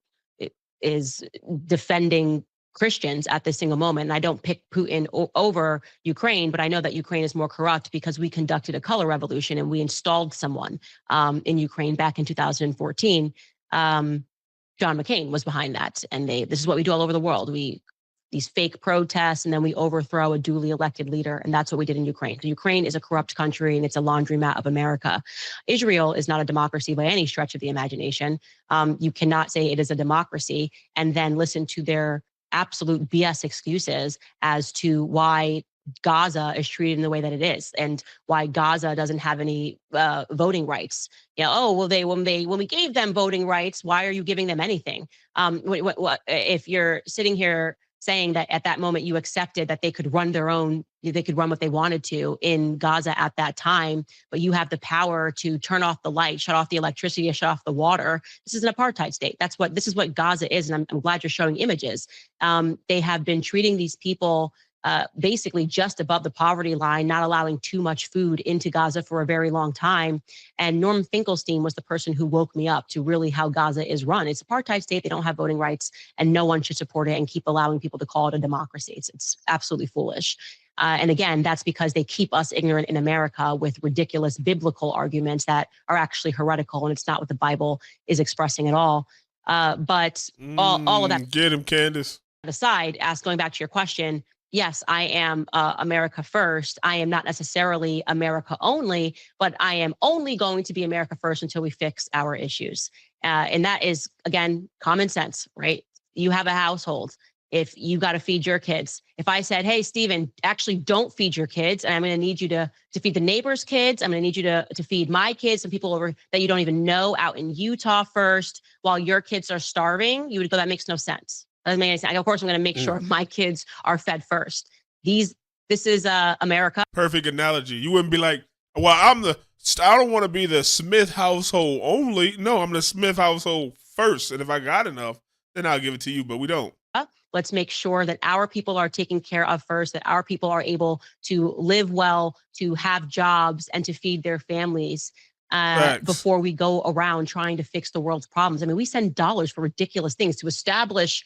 is defending Christians at this single moment, and I don't pick Putin over Ukraine, but I know that Ukraine is more corrupt because we conducted a color revolution and we installed someone in Ukraine back in 2014. John McCain was behind that. And this is what we do all over the world. These fake protests, and then we overthrow a duly elected leader. And that's what we did in Ukraine. So Ukraine is a corrupt country and it's a laundromat of America. Israel is not a democracy by any stretch of the imagination. You cannot say it is a democracy and then listen to their absolute BS excuses as to why Gaza is treated in the way that it is, and why Gaza doesn't have any voting rights. When we gave them voting rights, why are you giving them anything? If you're sitting here saying that at that moment you accepted that they could run what they wanted to in Gaza at that time, but you have the power to turn off the light, shut off the electricity, shut off the water. This is an apartheid state. This is what Gaza is, and I'm glad you're showing images. They have been treating these people basically just above the poverty line, not allowing too much food into Gaza for a very long time. And Norm Finkelstein was the person who woke me up to really how Gaza is run. It's an apartheid state. They don't have voting rights, and no one should support it and keep allowing people to call it a democracy. It's absolutely foolish. And again, that's because they keep us ignorant in America with ridiculous biblical arguments that are actually heretical, and it's not what the Bible is expressing at all. But all of that. Get him, Candace. Aside, going back to your question, yes, I am America first. I am not necessarily America only, but I am only going to be America first until we fix our issues. And that is, again, common sense, right? You have a household. If you got to feed your kids. If I said, hey, Steven, actually don't feed your kids, and I'm going to need you to feed the neighbor's kids. I'm going to need you to feed my kids, some people over that you don't even know out in Utah first, while your kids are starving, you would go, that makes no sense. Doesn't make any sense. Of course, I'm going to make sure my kids are fed first. This is America. Perfect analogy. You wouldn't be like, well, I don't want to be the Smith household only. No, I'm the Smith household first. And if I got enough, then I'll give it to you, but we don't. Let's make sure that our people are taken care of first, that our people are able to live well, to have jobs, and to feed their families before we go around trying to fix the world's problems. I mean, we send dollars for ridiculous things to establish,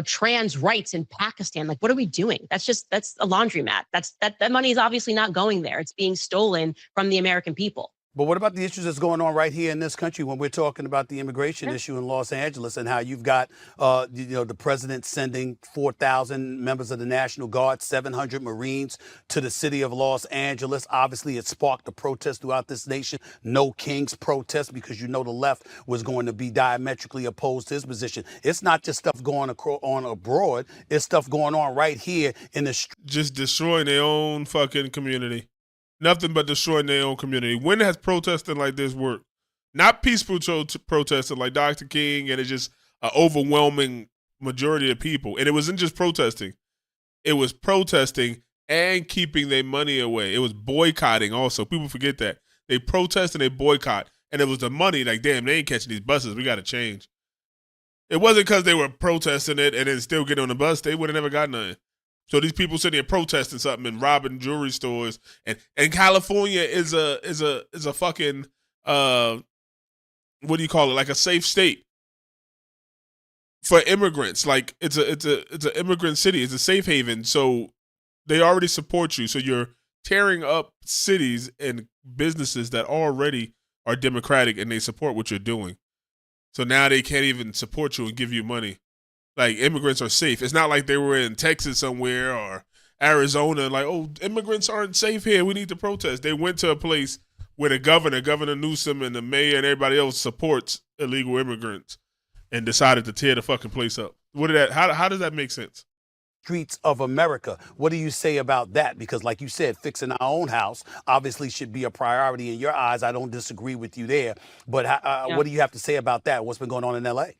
trans rights in Pakistan. Like, what are we doing? That's a laundromat. That money is obviously not going there. It's being stolen from the American people. But what about the issues that's going on right here in this country when we're talking about the immigration issue in Los Angeles and how you've got, the president sending 4,000 members of the National Guard, 700 Marines to the city of Los Angeles? Obviously, it sparked a protest throughout this nation. No Kings protest, because the left was going to be diametrically opposed to his position. It's not just stuff going on abroad. It's stuff going on right here in the street. Just destroying their own fucking community. Nothing but destroying their own community. When has protesting like this worked? Not peaceful protesting like Dr. King, and it's just an overwhelming majority of people. And it wasn't just protesting. It was protesting and keeping their money away. It was boycotting also. People forget that. They protest and they boycott. And it was the money, like, damn, they ain't catching these buses. We got to change. It wasn't because they were protesting it and then still getting on the bus. They would have never got nothing. So these people sitting here protesting something and robbing jewelry stores. And California is a fucking, what do you call it? Like a safe state for immigrants. Like it's an immigrant city. It's a safe haven. So they already support you. So you're tearing up cities and businesses that already are democratic and they support what you're doing. So now they can't even support you and give you money. Like, immigrants are safe. It's not like they were in Texas somewhere or Arizona, like, oh, immigrants aren't safe here. We need to protest. They went to a place where the Governor Newsom, and the mayor and everybody else supports illegal immigrants and decided to tear the fucking place up. How does that make sense? Streets of America. What do you say about that? Because like you said, fixing our own house obviously should be a priority in your eyes. I don't disagree with you there. But what do you have to say about that? What's been going on in L.A.?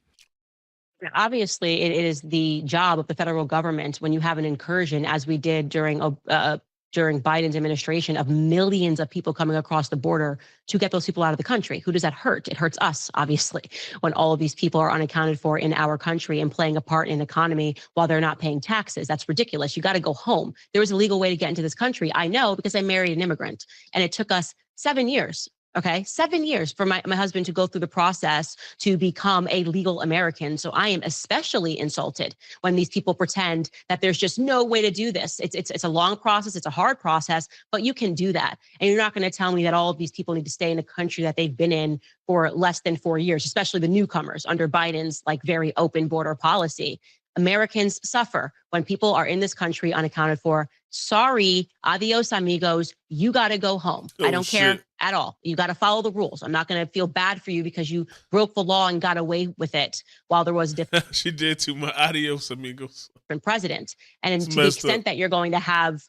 Obviously, it is the job of the federal government when you have an incursion, as we did during Biden's administration, of millions of people coming across the border, to get those people out of the country. Who does that hurt? It hurts us, obviously, when all of these people are unaccounted for in our country and playing a part in the economy while they're not paying taxes. That's ridiculous. You got to go home. There was a legal way to get into this country. I know, because I married an immigrant, and it took us 7 years. Okay, 7 years for my husband to go through the process to become a legal American. So I am especially insulted when these people pretend that there's just no way to do this. It's a long process. It's a hard process, but you can do that. And you're not going to tell me that all of these people need to stay in a country that they've been in for less than 4 years, especially the newcomers under Biden's like very open border policy. Americans suffer when people are in this country unaccounted for. Sorry, adios, amigos. You got to go home. I don't care at all. You got to follow the rules. I'm not going to feel bad for you because you broke the law and got away with it while there was a different She did too much. Adios, amigos. President. And to the extent that you're going to have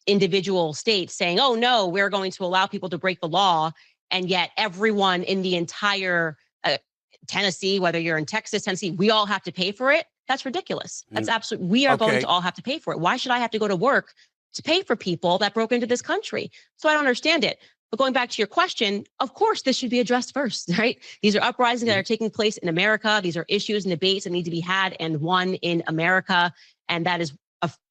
individual states saying, oh, no, we're going to allow people to break the law. And yet everyone in the entire Tennessee, whether you're in Texas, Tennessee, we all have to pay for it. That's ridiculous. That's absolutely, we are going to all have to pay for it. Why should I have to go to work to pay for people that broke into this country? So I don't understand it. But going back to your question, of course, this should be addressed first, right? These are uprisings that are taking place in America. These are issues and debates that need to be had and won in America. And that is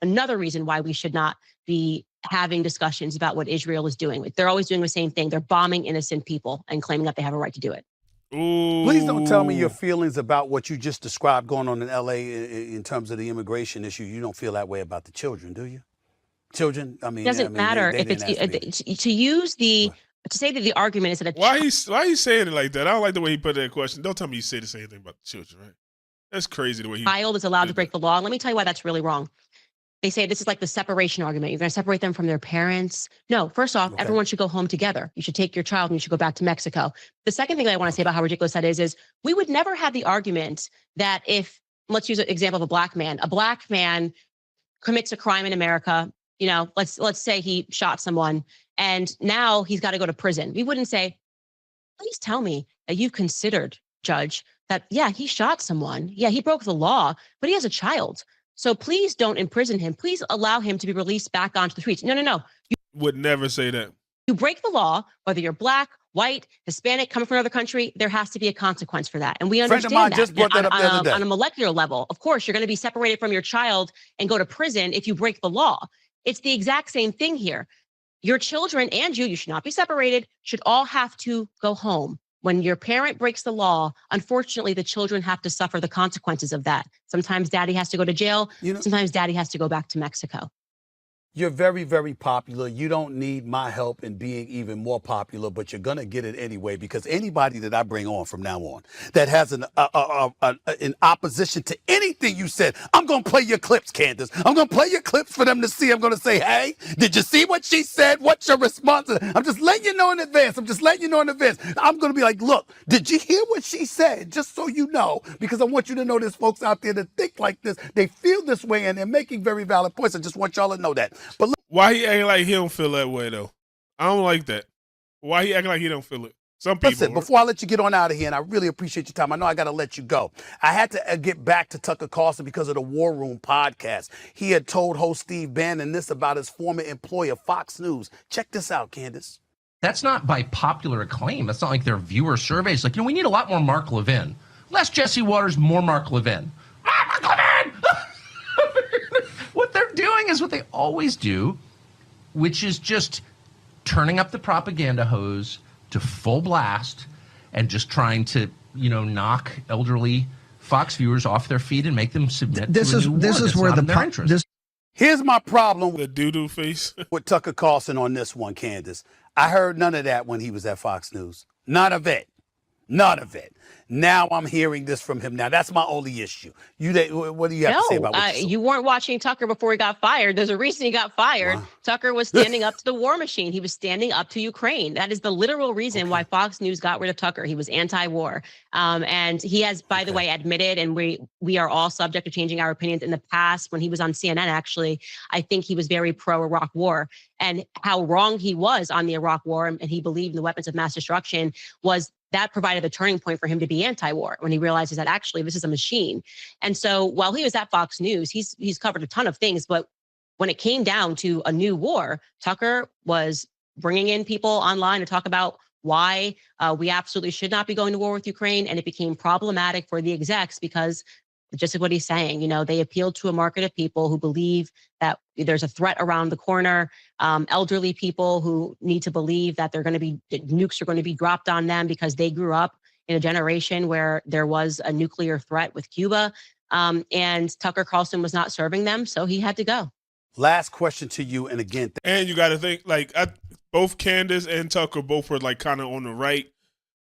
another reason why we should not be having discussions about what Israel is doing. They're always doing the same thing. They're bombing innocent people and claiming that they have a right to do it. Ooh. Please don't tell me your feelings about what you just described going on in L.A. in terms of the immigration issue. You don't feel that way about the children, do you? Children, I mean, it doesn't matter if it's to say that the argument is that why he's saying it like that? I don't like the way he put that question. Don't tell me you say the same thing about the children, right? That's crazy the way he child is allowed to break the law. Let me tell you why that's really wrong. They say this is like the separation argument. You're going to separate them from their parents. No, first off, everyone should go home together. You should take your child and you should go back to Mexico. The second thing that I want to say about how ridiculous that is we would never have the argument that if, let's use an example of a black man commits a crime in America, you know, let's say he shot someone and now he's got to go to prison. We wouldn't say, please tell me that you've considered, Judge, that, yeah, he shot someone. Yeah, he broke the law, but he has a child. So please don't imprison him. Please allow him to be released back onto the streets. No. You would never say that. You break the law, whether you're black, white, Hispanic, coming from another country, there has to be a consequence for that. And we understand that. Just brought that up the other day. On a molecular level. Of course, you're going to be separated from your child and go to prison if you break the law. It's the exact same thing here. Your children and you should not be separated, should all have to go home. When your parent breaks the law, unfortunately, the children have to suffer the consequences of that. Sometimes daddy has to go to jail. Sometimes daddy has to go back to Mexico. You're very, very popular. You don't need my help in being even more popular, but you're going to get it anyway, because anybody that I bring on from now on that has an opposition to anything you said, I'm going to play your clips, Candace. I'm going to play your clips for them to see. I'm going to say, hey, did you see what she said? What's your response? I'm just letting you know in advance. I'm going to be like, look, did you hear what she said? Just so you know, because I want you to know there's folks out there that think like this. They feel this way and they're making very valid points. I just want y'all to know that. But why he acting like he don't feel that way though? I don't like that. Why he acting like he don't feel it? Some people. Listen, before I let you get on out of here, and I really appreciate your time, I know I got to let you go. I had to get back to Tucker Carlson because of the War Room podcast. He had told host Steve Bannon this about his former employer, Fox News. Check this out, Candace. That's not by popular acclaim. That's not like their viewer surveys. Like, we need a lot more Mark Levin. Less Jesse Waters, more Mark Levin. Mark Levin! What they're doing is what they always do, which is just turning up the propaganda hose to full blast and just trying to, knock elderly Fox viewers off their feet and make them submit to a new war. This is where Here's my problem The doo-doo face. with Tucker Carlson on this one, Candace. I heard none of that when he was at Fox News. None of it. None of it. Now I'm hearing this from him. Now that's my only issue. What do you have to say about what you weren't watching Tucker before he got fired. There's a reason he got fired. Wow. Tucker was standing up to the war machine. He was standing up to Ukraine. That is the literal reason why Fox News got rid of Tucker. He was anti-war. And he has, by the way, admitted, and we are all subject to changing our opinions. In the past, when he was on CNN, actually, I think he was very pro-Iraq war. And how wrong he was on the Iraq war, and he believed in the weapons of mass destruction, was that provided a turning point for him to be anti-war when he realizes that actually this is a machine. And so while he was at Fox News, he's covered a ton of things. But when it came down to a new war, Tucker was bringing in people online to talk about why we absolutely should not be going to war with Ukraine. And it became problematic for the execs because just what he's saying, they appealed to a market of people who believe that there's a threat around the corner, elderly people who need to believe that nukes are going to be dropped on them because they grew up in a generation where there was a nuclear threat with Cuba. And Tucker Carlson was not serving them, so he had to go. Last question to you, and again. And you got to think, both Candace and Tucker both were kind of on the right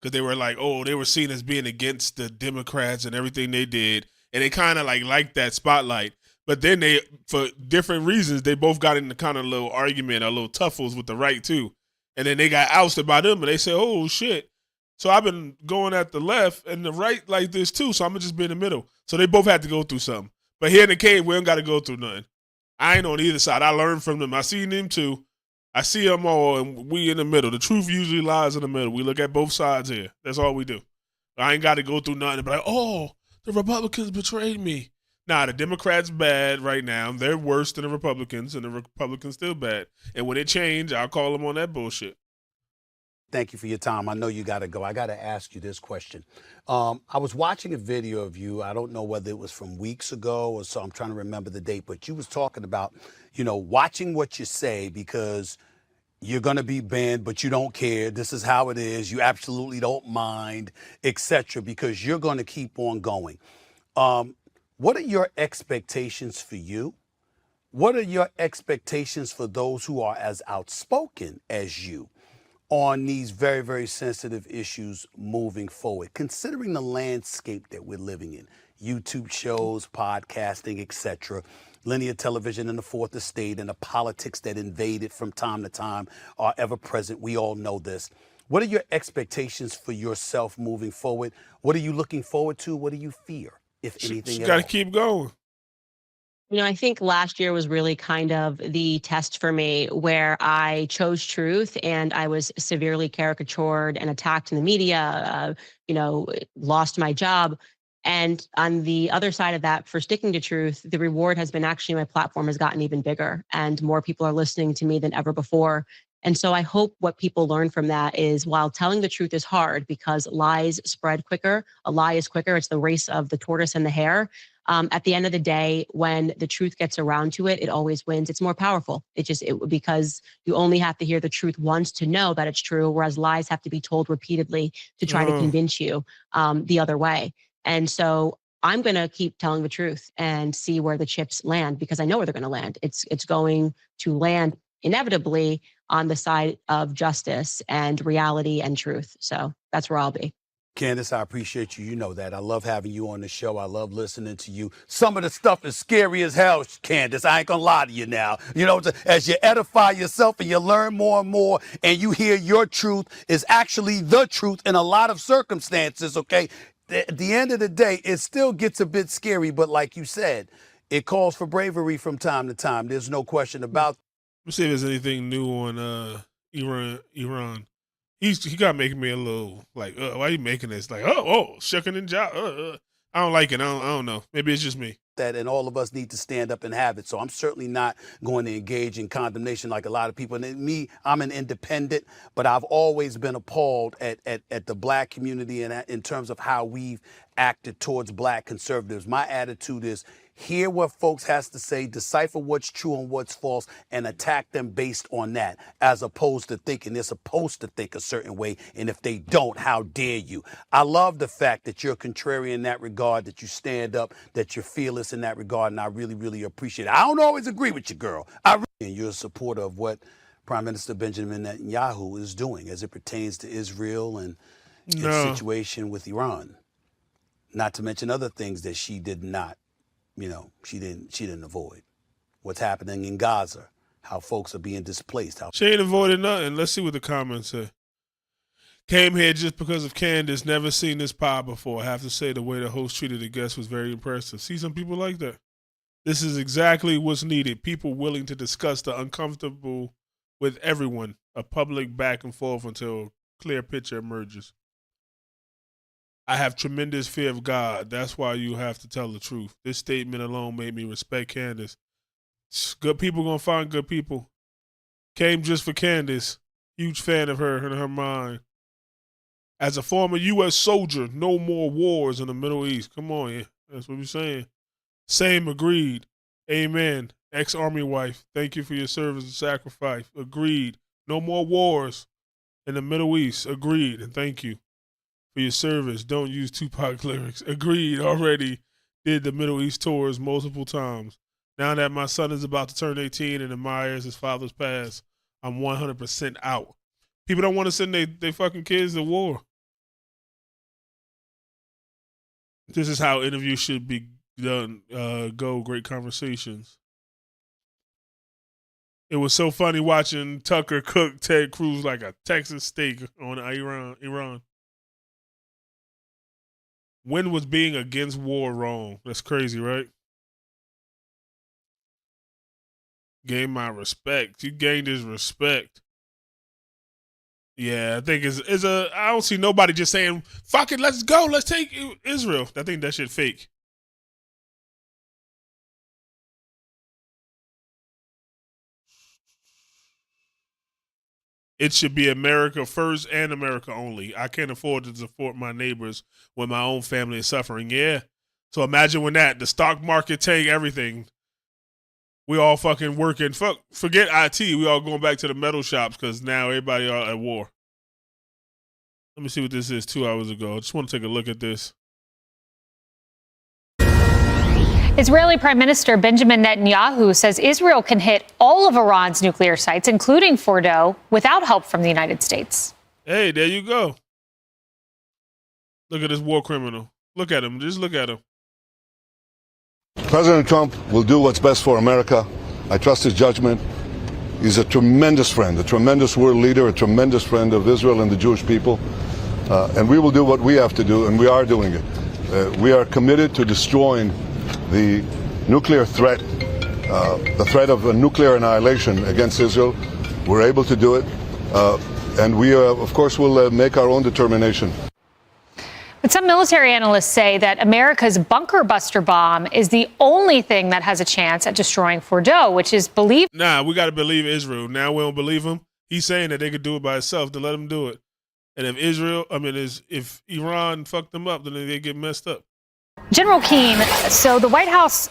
because they were they were seen as being against the Democrats and everything they did. And they kind of liked that spotlight. But then they, for different reasons, they both got into kind of a little argument, a little tuffles with the right too. And then they got ousted by them and they said, oh shit. So I've been going at the left and the right like this too. So I'm gonna just be in the middle. So they both had to go through something. But here in the cave, we don't got to go through nothing. I ain't on either side. I learned from them. I seen them too. I see them all and we in the middle. The truth usually lies in the middle. We look at both sides here. That's all we do. I ain't got to go through nothing and be like, oh, the Republicans betrayed me. Nah, the Democrats bad right now. They're worse than the Republicans, and the Republicans still bad. And when it change, I'll call them on that bullshit. Thank you for your time. I know you got to go. I got to ask you this question. I was watching a video of you. I don't know whether it was from weeks ago or so. I'm trying to remember the date, but you was talking about, watching what you say because you're going to be banned, but you don't care. This is how it is. You absolutely don't mind, etc., because you're going to keep on going. What are your expectations for you? What are your expectations for those who are as outspoken as you on these very, very sensitive issues moving forward, considering the landscape that we're living in? YouTube shows, podcasting, etc., linear television in the fourth estate, and the politics that invade it from time to time are ever present. We all know this. What are your expectations for yourself moving forward? What are you looking forward to? What do you fear, if anything at all? You got to keep going. I think last year was really kind of the test for me where I chose truth and I was severely caricatured and attacked in the media, lost my job. And on the other side of that, for sticking to truth, the reward has been actually my platform has gotten even bigger and more people are listening to me than ever before. And so I hope what people learn from that is while telling the truth is hard because lies spread quicker, a lie is quicker. It's the race of the tortoise and the hare. At the end of the day, when the truth gets around to it, it always wins. It's more powerful. Because you only have to hear the truth once to know that it's true, whereas lies have to be told repeatedly to try to convince you the other way. And so I'm going to keep telling the truth and see where the chips land because I know where they're going to land. It's going to land inevitably on the side of justice and reality and truth. So that's where I'll be. Candace, I appreciate you. You know that. I love having you on the show. I love listening to you. Some of the stuff is scary as hell, Candace. I ain't gonna lie to you now. As you edify yourself and you learn more and more and you hear your truth is actually the truth in a lot of circumstances, okay? At the end of the day, it still gets a bit scary, but like you said, it calls for bravery from time to time. There's no question about. Let's see if there's anything new on Iran. He got making me a little like, why are you making this? Like, shucking and jive. I don't like it. I don't know. Maybe it's just me. That, and all of us need to stand up and have it. So I'm certainly not going to engage in condemnation like a lot of people. And me, I'm an independent, but I've always been appalled at the black community and in terms of how we've acted towards black conservatives. My attitude is hear what folks has to say, decipher what's true and what's false, and attack them based on that, as opposed to thinking they're supposed to think a certain way, and if they don't, how dare you? I love the fact that you're contrary in that regard, that you stand up, that you're fearless in that regard, and I really, really appreciate it. I don't always agree with you, girl. And you're a supporter of what Prime Minister Benjamin Netanyahu is doing as it pertains to Israel and its situation with Iran. Not to mention other things that she did not, she didn't avoid. What's happening in Gaza, how folks are being displaced. She ain't avoided nothing. Let's see what the comments say. Came here just because of Candace. Never seen this pie before. I have to say the way the host treated the guests was very impressive. See some people like that. This is exactly what's needed. People willing to discuss the uncomfortable with everyone. A public back and forth until a clear picture emerges. I have tremendous fear of God. That's why you have to tell the truth. This statement alone made me respect Candace. Good people gonna find good people. Came just for Candace. Huge fan of her and her mind. As a former U.S. soldier, no more wars in the Middle East. Come on, yeah. That's what we're saying. Same, agreed. Amen. Ex-Army wife, thank you for your service and sacrifice. Agreed. No more wars in the Middle East. Agreed, and thank you for your service. Don't use Tupac lyrics. Agreed. Already did the Middle East tours multiple times. Now that my son is about to turn 18 and admires his father's past, I'm 100% out. People don't want to send their fucking kids to war. This is how interviews should be done. Go, great conversations. It was so funny watching Tucker cook Ted Cruz like a Texas steak on Iran. When was being against war wrong? That's crazy, right? Gain my respect. You gained his respect. Yeah, I think I don't see nobody just saying, fuck it, let's go, let's take Israel. I think that shit fake. It should be America first and America only. I can't afford to support my neighbors when my own family is suffering. Yeah. So imagine when the stock market tank, everything. We all fucking working. Forget IT. We all going back to the metal shops because now everybody are at war. Let me see what this is 2 hours ago. I just want to take a look at this. Israeli Prime Minister Benjamin Netanyahu says Israel can hit all of Iran's nuclear sites, including Fordow, without help from the United States. Hey, there you go. Look at this war criminal. Look at him. Just look at him. President Trump will do what's best for America. I trust his judgment. He's a tremendous friend, a tremendous world leader, a tremendous friend of Israel and the Jewish people. And we will do what we have to do, and we are doing it. We are committed to destroying the nuclear threat, the threat of a nuclear annihilation against Israel. We're able to do it. And we, of course, will make our own determination. But some military analysts say that America's bunker buster bomb is the only thing that has a chance at destroying Fordow, which is believed. Nah, we got to believe Israel. Now we don't believe him. He's saying that they could do it by itself, then let him do it. And if Iran fucked them up, then they get messed up. General Keane, so the White House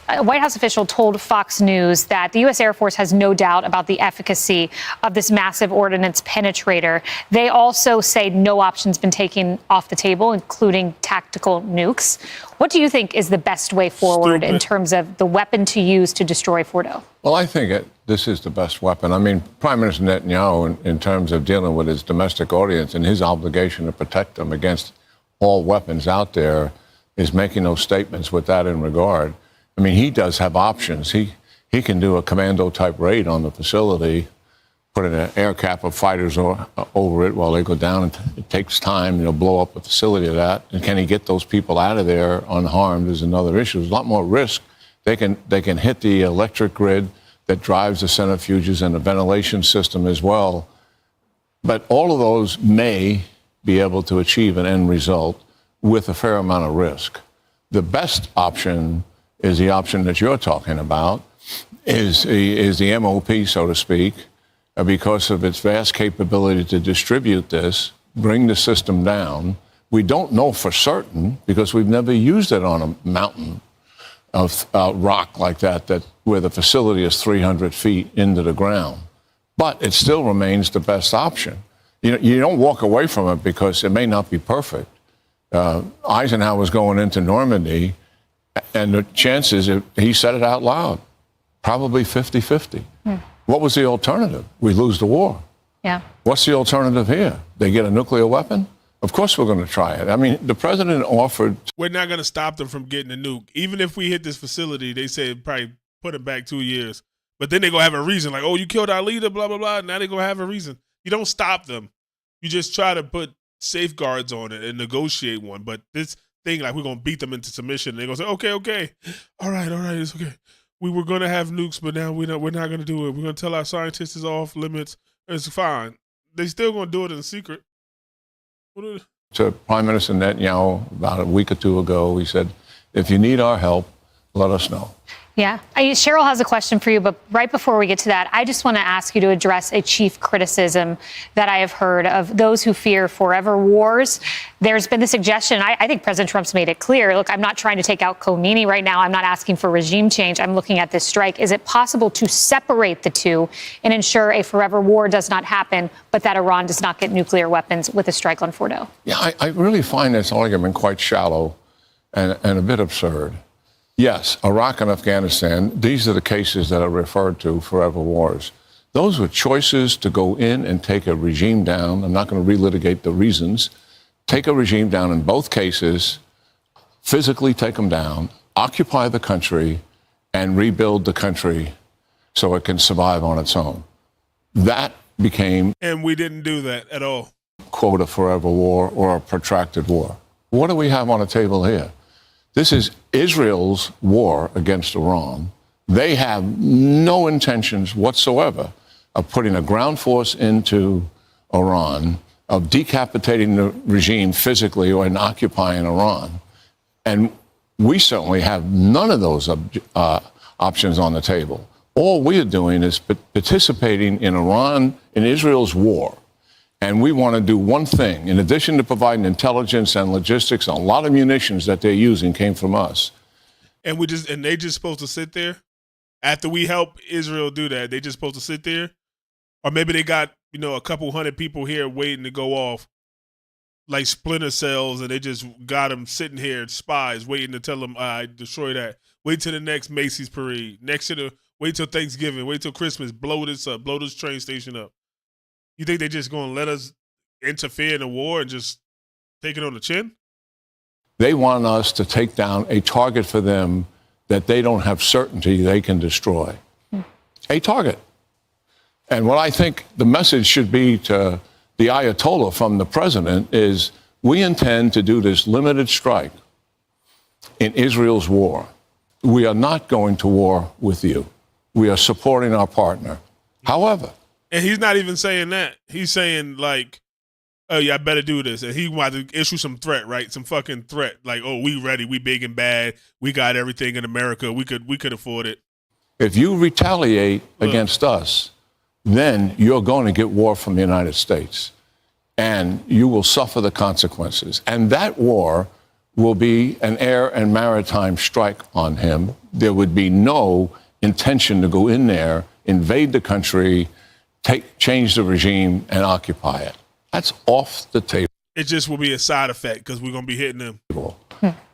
official told Fox News that the U.S. Air Force has no doubt about the efficacy of this massive ordnance penetrator. They also say no option's been taken off the table, including tactical nukes. What do you think is the best way forward in terms of the weapon to use to destroy Fordow? Well, I think this is the best weapon. I mean, Prime Minister Netanyahu, in terms of dealing with his domestic audience and his obligation to protect them against all weapons out there, is making those statements with that in regard. I mean, he does have options. He can do a commando-type raid on the facility, put an air cap of fighters over it while they go down. And it takes time, blow up a facility of that. And can he get those people out of there unharmed is another issue. There's a lot more risk. They can hit the electric grid that drives the centrifuges and the ventilation system as well. But all of those may be able to achieve an end result with a fair amount of risk. The best option is the option that you're talking about, is the MOP, so to speak, because of its vast capability to distribute this, bring the system down. We don't know for certain because we've never used it on a mountain of rock like that where the facility is 300 feet into the ground. But it still remains the best option. You don't walk away from it because it may not be perfect. Eisenhower's going into Normandy, and the chances, he said it out loud, probably 50-50. What was the alternative? We lose the war. Yeah. What's the alternative here? They get a nuclear weapon? Of course we're going to try it. I mean, the president offered... We're not going to stop them from getting a nuke. Even if we hit this facility, they say probably put it back 2 years. But then they're going to have a reason, like, oh, you killed our leader, blah, blah, blah. Now they're going to have a reason. You don't stop them. You just try to put safeguards on it and negotiate one. But this thing, like, we're going to beat them into submission. They're going to say, okay. All right, it's okay. We were going to have nukes, but now we're not going to do it. We're going to tell our scientists it's off limits. It's fine. They still going to do it in secret. To Prime Minister Netanyahu about a week or two ago, he said, if you need our help, let us know. Yeah. Cheryl has a question for you, but right before we get to that, I just want to ask you to address a chief criticism that I have heard of those who fear forever wars. There's been the suggestion, I think President Trump's made it clear, look, I'm not trying to take out Khomeini right now. I'm not asking for regime change. I'm looking at this strike. Is it possible to separate the two and ensure a forever war does not happen, but that Iran does not get nuclear weapons with a strike on Fordo? Yeah, I really find this argument quite shallow and a bit absurd. Yes, Iraq and Afghanistan, these are the cases that are referred to forever wars. Those were choices to go in and take a regime down. I'm not going to relitigate the reasons. Take a regime down in both cases, physically take them down, occupy the country, and rebuild the country so it can survive on its own. That became... And we didn't do that at all. ...quote, a forever war or a protracted war. What do we have on the table here? This is Israel's war against Iran. They have no intentions whatsoever of putting a ground force into Iran, of decapitating the regime physically or in occupying Iran. And we certainly have none of those options on the table. All we are doing is participating in Israel's war. And we want to do one thing. In addition to providing intelligence and logistics, a lot of munitions that they're using came from us. And they just supposed to sit there after we help Israel do that. They just supposed to sit there, or maybe they got a couple hundred people here waiting to go off, like splinter cells, and they just got them sitting here, spies waiting to tell them, "I destroy that." Wait till the next Macy's parade. Wait till Thanksgiving. Wait till Christmas. Blow this up. Blow this train station up. You think they're just going to let us interfere in the war and just take it on the chin? They want us to take down a target for them that they don't have certainty they can destroy. A target. And what I think the message should be to the Ayatollah from the president is, we intend to do this limited strike in Israel's war. We are not going to war with you. We are supporting our partner. However... And he's not even saying that. He's saying, like, oh, yeah, I better do this. And he wanted to issue some threat, right? Some fucking threat. Like, oh, we ready. We big and bad. We got everything in America. We could afford it. If you retaliate against us, then you're going to get war from the United States. And you will suffer the consequences. And that war will be an air and maritime strike on him. There would be no intention to go in there, invade the country, change the regime, and occupy it. That's off the table. It just will be a side effect because we're going to be hitting them.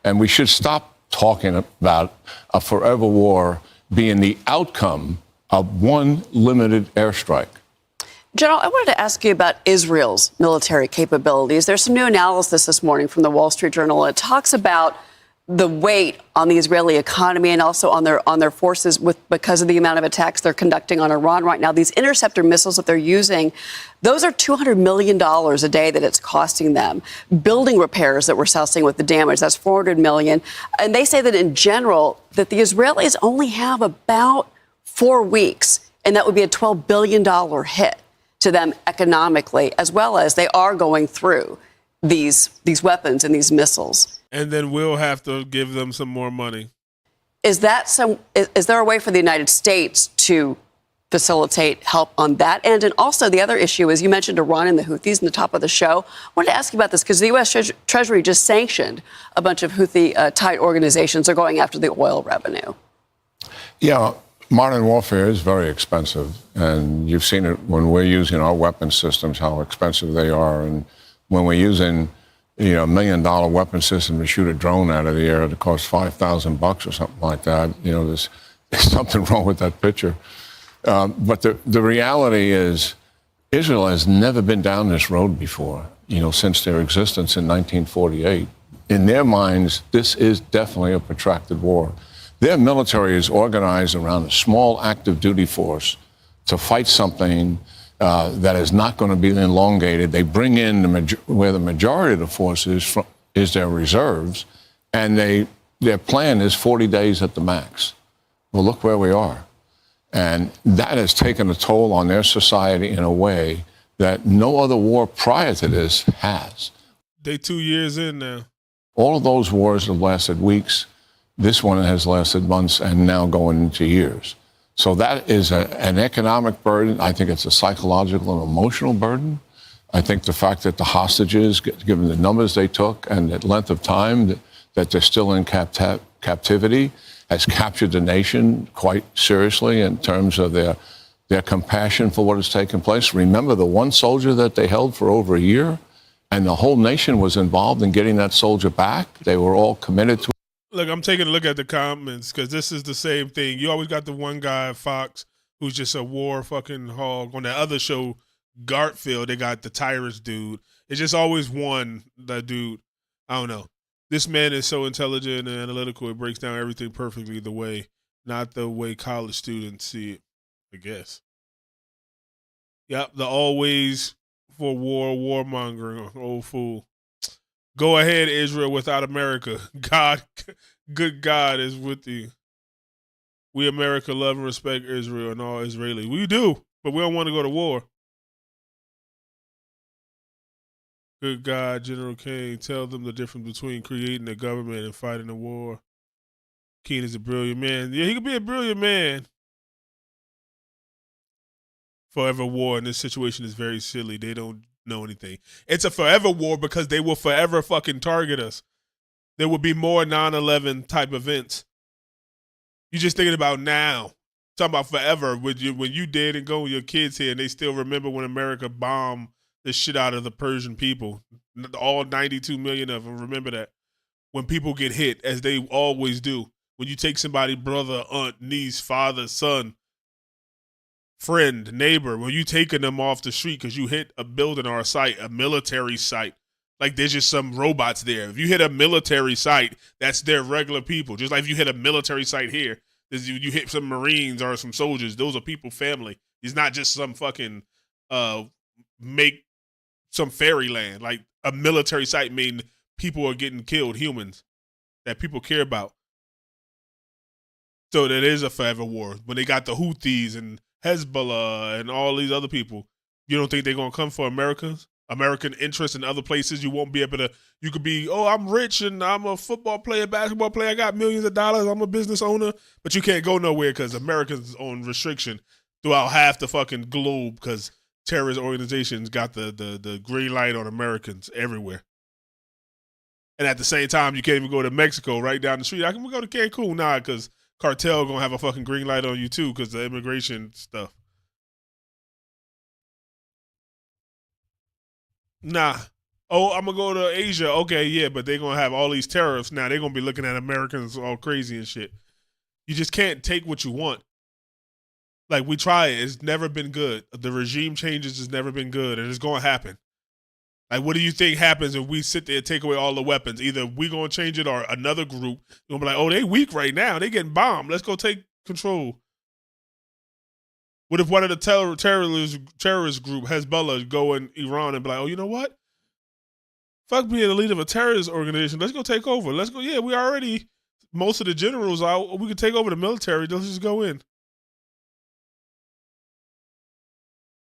And we should stop talking about a forever war being the outcome of one limited airstrike. General, I wanted to ask you about Israel's military capabilities. There's some new analysis this morning from the Wall Street Journal. It talks about the weight on the Israeli economy and also on their forces because of the amount of attacks they're conducting on Iran right now. These interceptor missiles that they're using, those are $200 million a day that it's costing them. Building repairs that we're seeing with the damage, that's $400 million. And they say that in general, that the Israelis only have about 4 weeks, and that would be a $12 billion hit. to them economically, as well as they are going through these weapons and these missiles. And then we'll have to give them some more money. Is there a way for the United States to facilitate help on that end? And also the other issue is, you mentioned Iran and the Houthis in the top of the show. I wanted to ask you about this because the U.S. Treasury just sanctioned a bunch of Houthi-tied organizations that are going after the oil revenue. Yeah, modern warfare is very expensive. And you've seen it when we're using our weapon systems, how expensive they are. And when we're using $1 million weapon system to shoot a drone out of the air that costs $5,000 or something like that, there's something wrong with that picture. But the reality is, Israel has never been down this road before, since their existence in 1948. In their minds, this is definitely a protracted war. Their military is organized around a small active duty force to fight something that is not going to be elongated. They bring in where the majority of the force is their reserves, and their plan is 40 days at the max. Well, look where we are. And that has taken a toll on their society in a way that no other war prior to this has. They 2 years in now. All of those wars have lasted weeks. This one has lasted months and now going into years. So that is an economic burden. I think it's a psychological and emotional burden. I think the fact that the hostages, given the numbers they took and the length of time that they're still in captivity, has captured the nation quite seriously in terms of their compassion for what has taken place. Remember the one soldier that they held for over a year, and the whole nation was involved in getting that soldier back. They were all committed to it. Look, I'm taking a look at the comments because this is the same thing. You always got the one guy at Fox who's just a war fucking hog. On that other show, Garfield, they got the Tyrus dude. It's just always one, that dude. I don't know. This man is so intelligent and analytical. It breaks down everything perfectly not the way college students see it, I guess. Yep, the always for warmongering, old fool. Go ahead, Israel, without America. Good God is with you. We America love and respect Israel and all Israelis. We do, but we don't want to go to war. Good God, General Kane, tell them the difference between creating a government and fighting a war. Kane is a brilliant man. Yeah, he could be a brilliant man. Forever war in this situation is very silly. They don't know anything. It's a forever war because they will forever fucking target us. There will be more 9/11 type events. You're just thinking about now. Talking about forever. When you dead and go with your kids here and they still remember when America bombed the shit out of the Persian people. All 92 million of them remember that. When people get hit, as they always do. When you take somebody, brother, aunt, niece, father, son, friend, neighbor, when you taking them off the street because you hit a building or a site, a military site, like there's just some robots there. If you hit a military site, that's their regular people. Just like if you hit a military site here, you hit some Marines or some soldiers, those are people, family. It's not just some fucking make some fairyland. Like a military site mean people are getting killed, humans that people care about. So that is a forever war. When they got the Houthis and Hezbollah and all these other people, you don't think they're going to come for American interests in other places? You won't be able to, you could be, oh, I'm rich and I'm a football player, basketball player, I got millions of dollars, I'm a business owner, but you can't go nowhere because Americans on restriction throughout half the fucking globe because terrorist organizations got the green light on Americans everywhere. And at the same time, you can't even go to Mexico right down the street. I can go to Cancun now because cartel gonna have a fucking green light on you too because the immigration stuff. Nah. Oh, I'm gonna go to Asia. Okay, yeah, but they're gonna have all these tariffs now. They're gonna be looking at Americans all crazy and shit. You just can't take what you want. Like, we try it. It's never been good. The regime changes has never been good, and it's gonna happen. Like, what do you think happens if we sit there and take away all the weapons? Either we gonna change it or another group gonna be like, oh, they weak right now. They getting bombed. Let's go take control. What if one of the terrorist group, Hezbollah, go in Iran and be like, oh, you know what? Fuck being the leader of a terrorist organization. Let's go take over. Let's go. Yeah, we already, most of the generals out. We could take over the military. Let's just go in.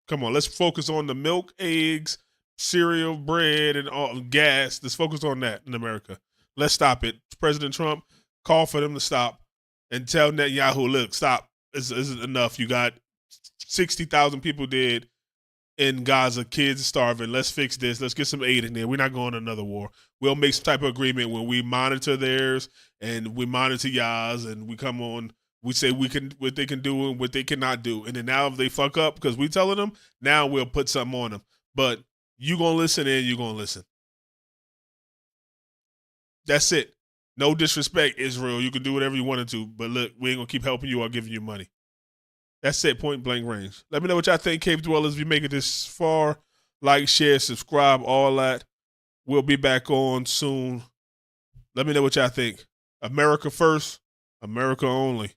Come on, let's focus on the milk, eggs, cereal, bread, and all gas. Let's focus on that in America. Let's stop it. President Trump, call for them to stop and tell Netanyahu, look, stop. This isn't enough. You got 60,000 people dead in Gaza, kids starving. Let's fix this. Let's get some aid in there. We're not going to another war. We'll make some type of agreement when we monitor theirs and we monitor y'all's, and we come on. We say what they can do and what they cannot do. And then now if they fuck up because we telling them, now we'll put something on them. But you going to listen and you're going to listen. That's it. No disrespect, Israel. You can do whatever you wanted to. But look, we ain't going to keep helping you or giving you money. That's it, point blank range. Let me know what y'all think, Cave Dwellers. If you make it this far, like, share, subscribe, all that. We'll be back on soon. Let me know what y'all think. America first, America only.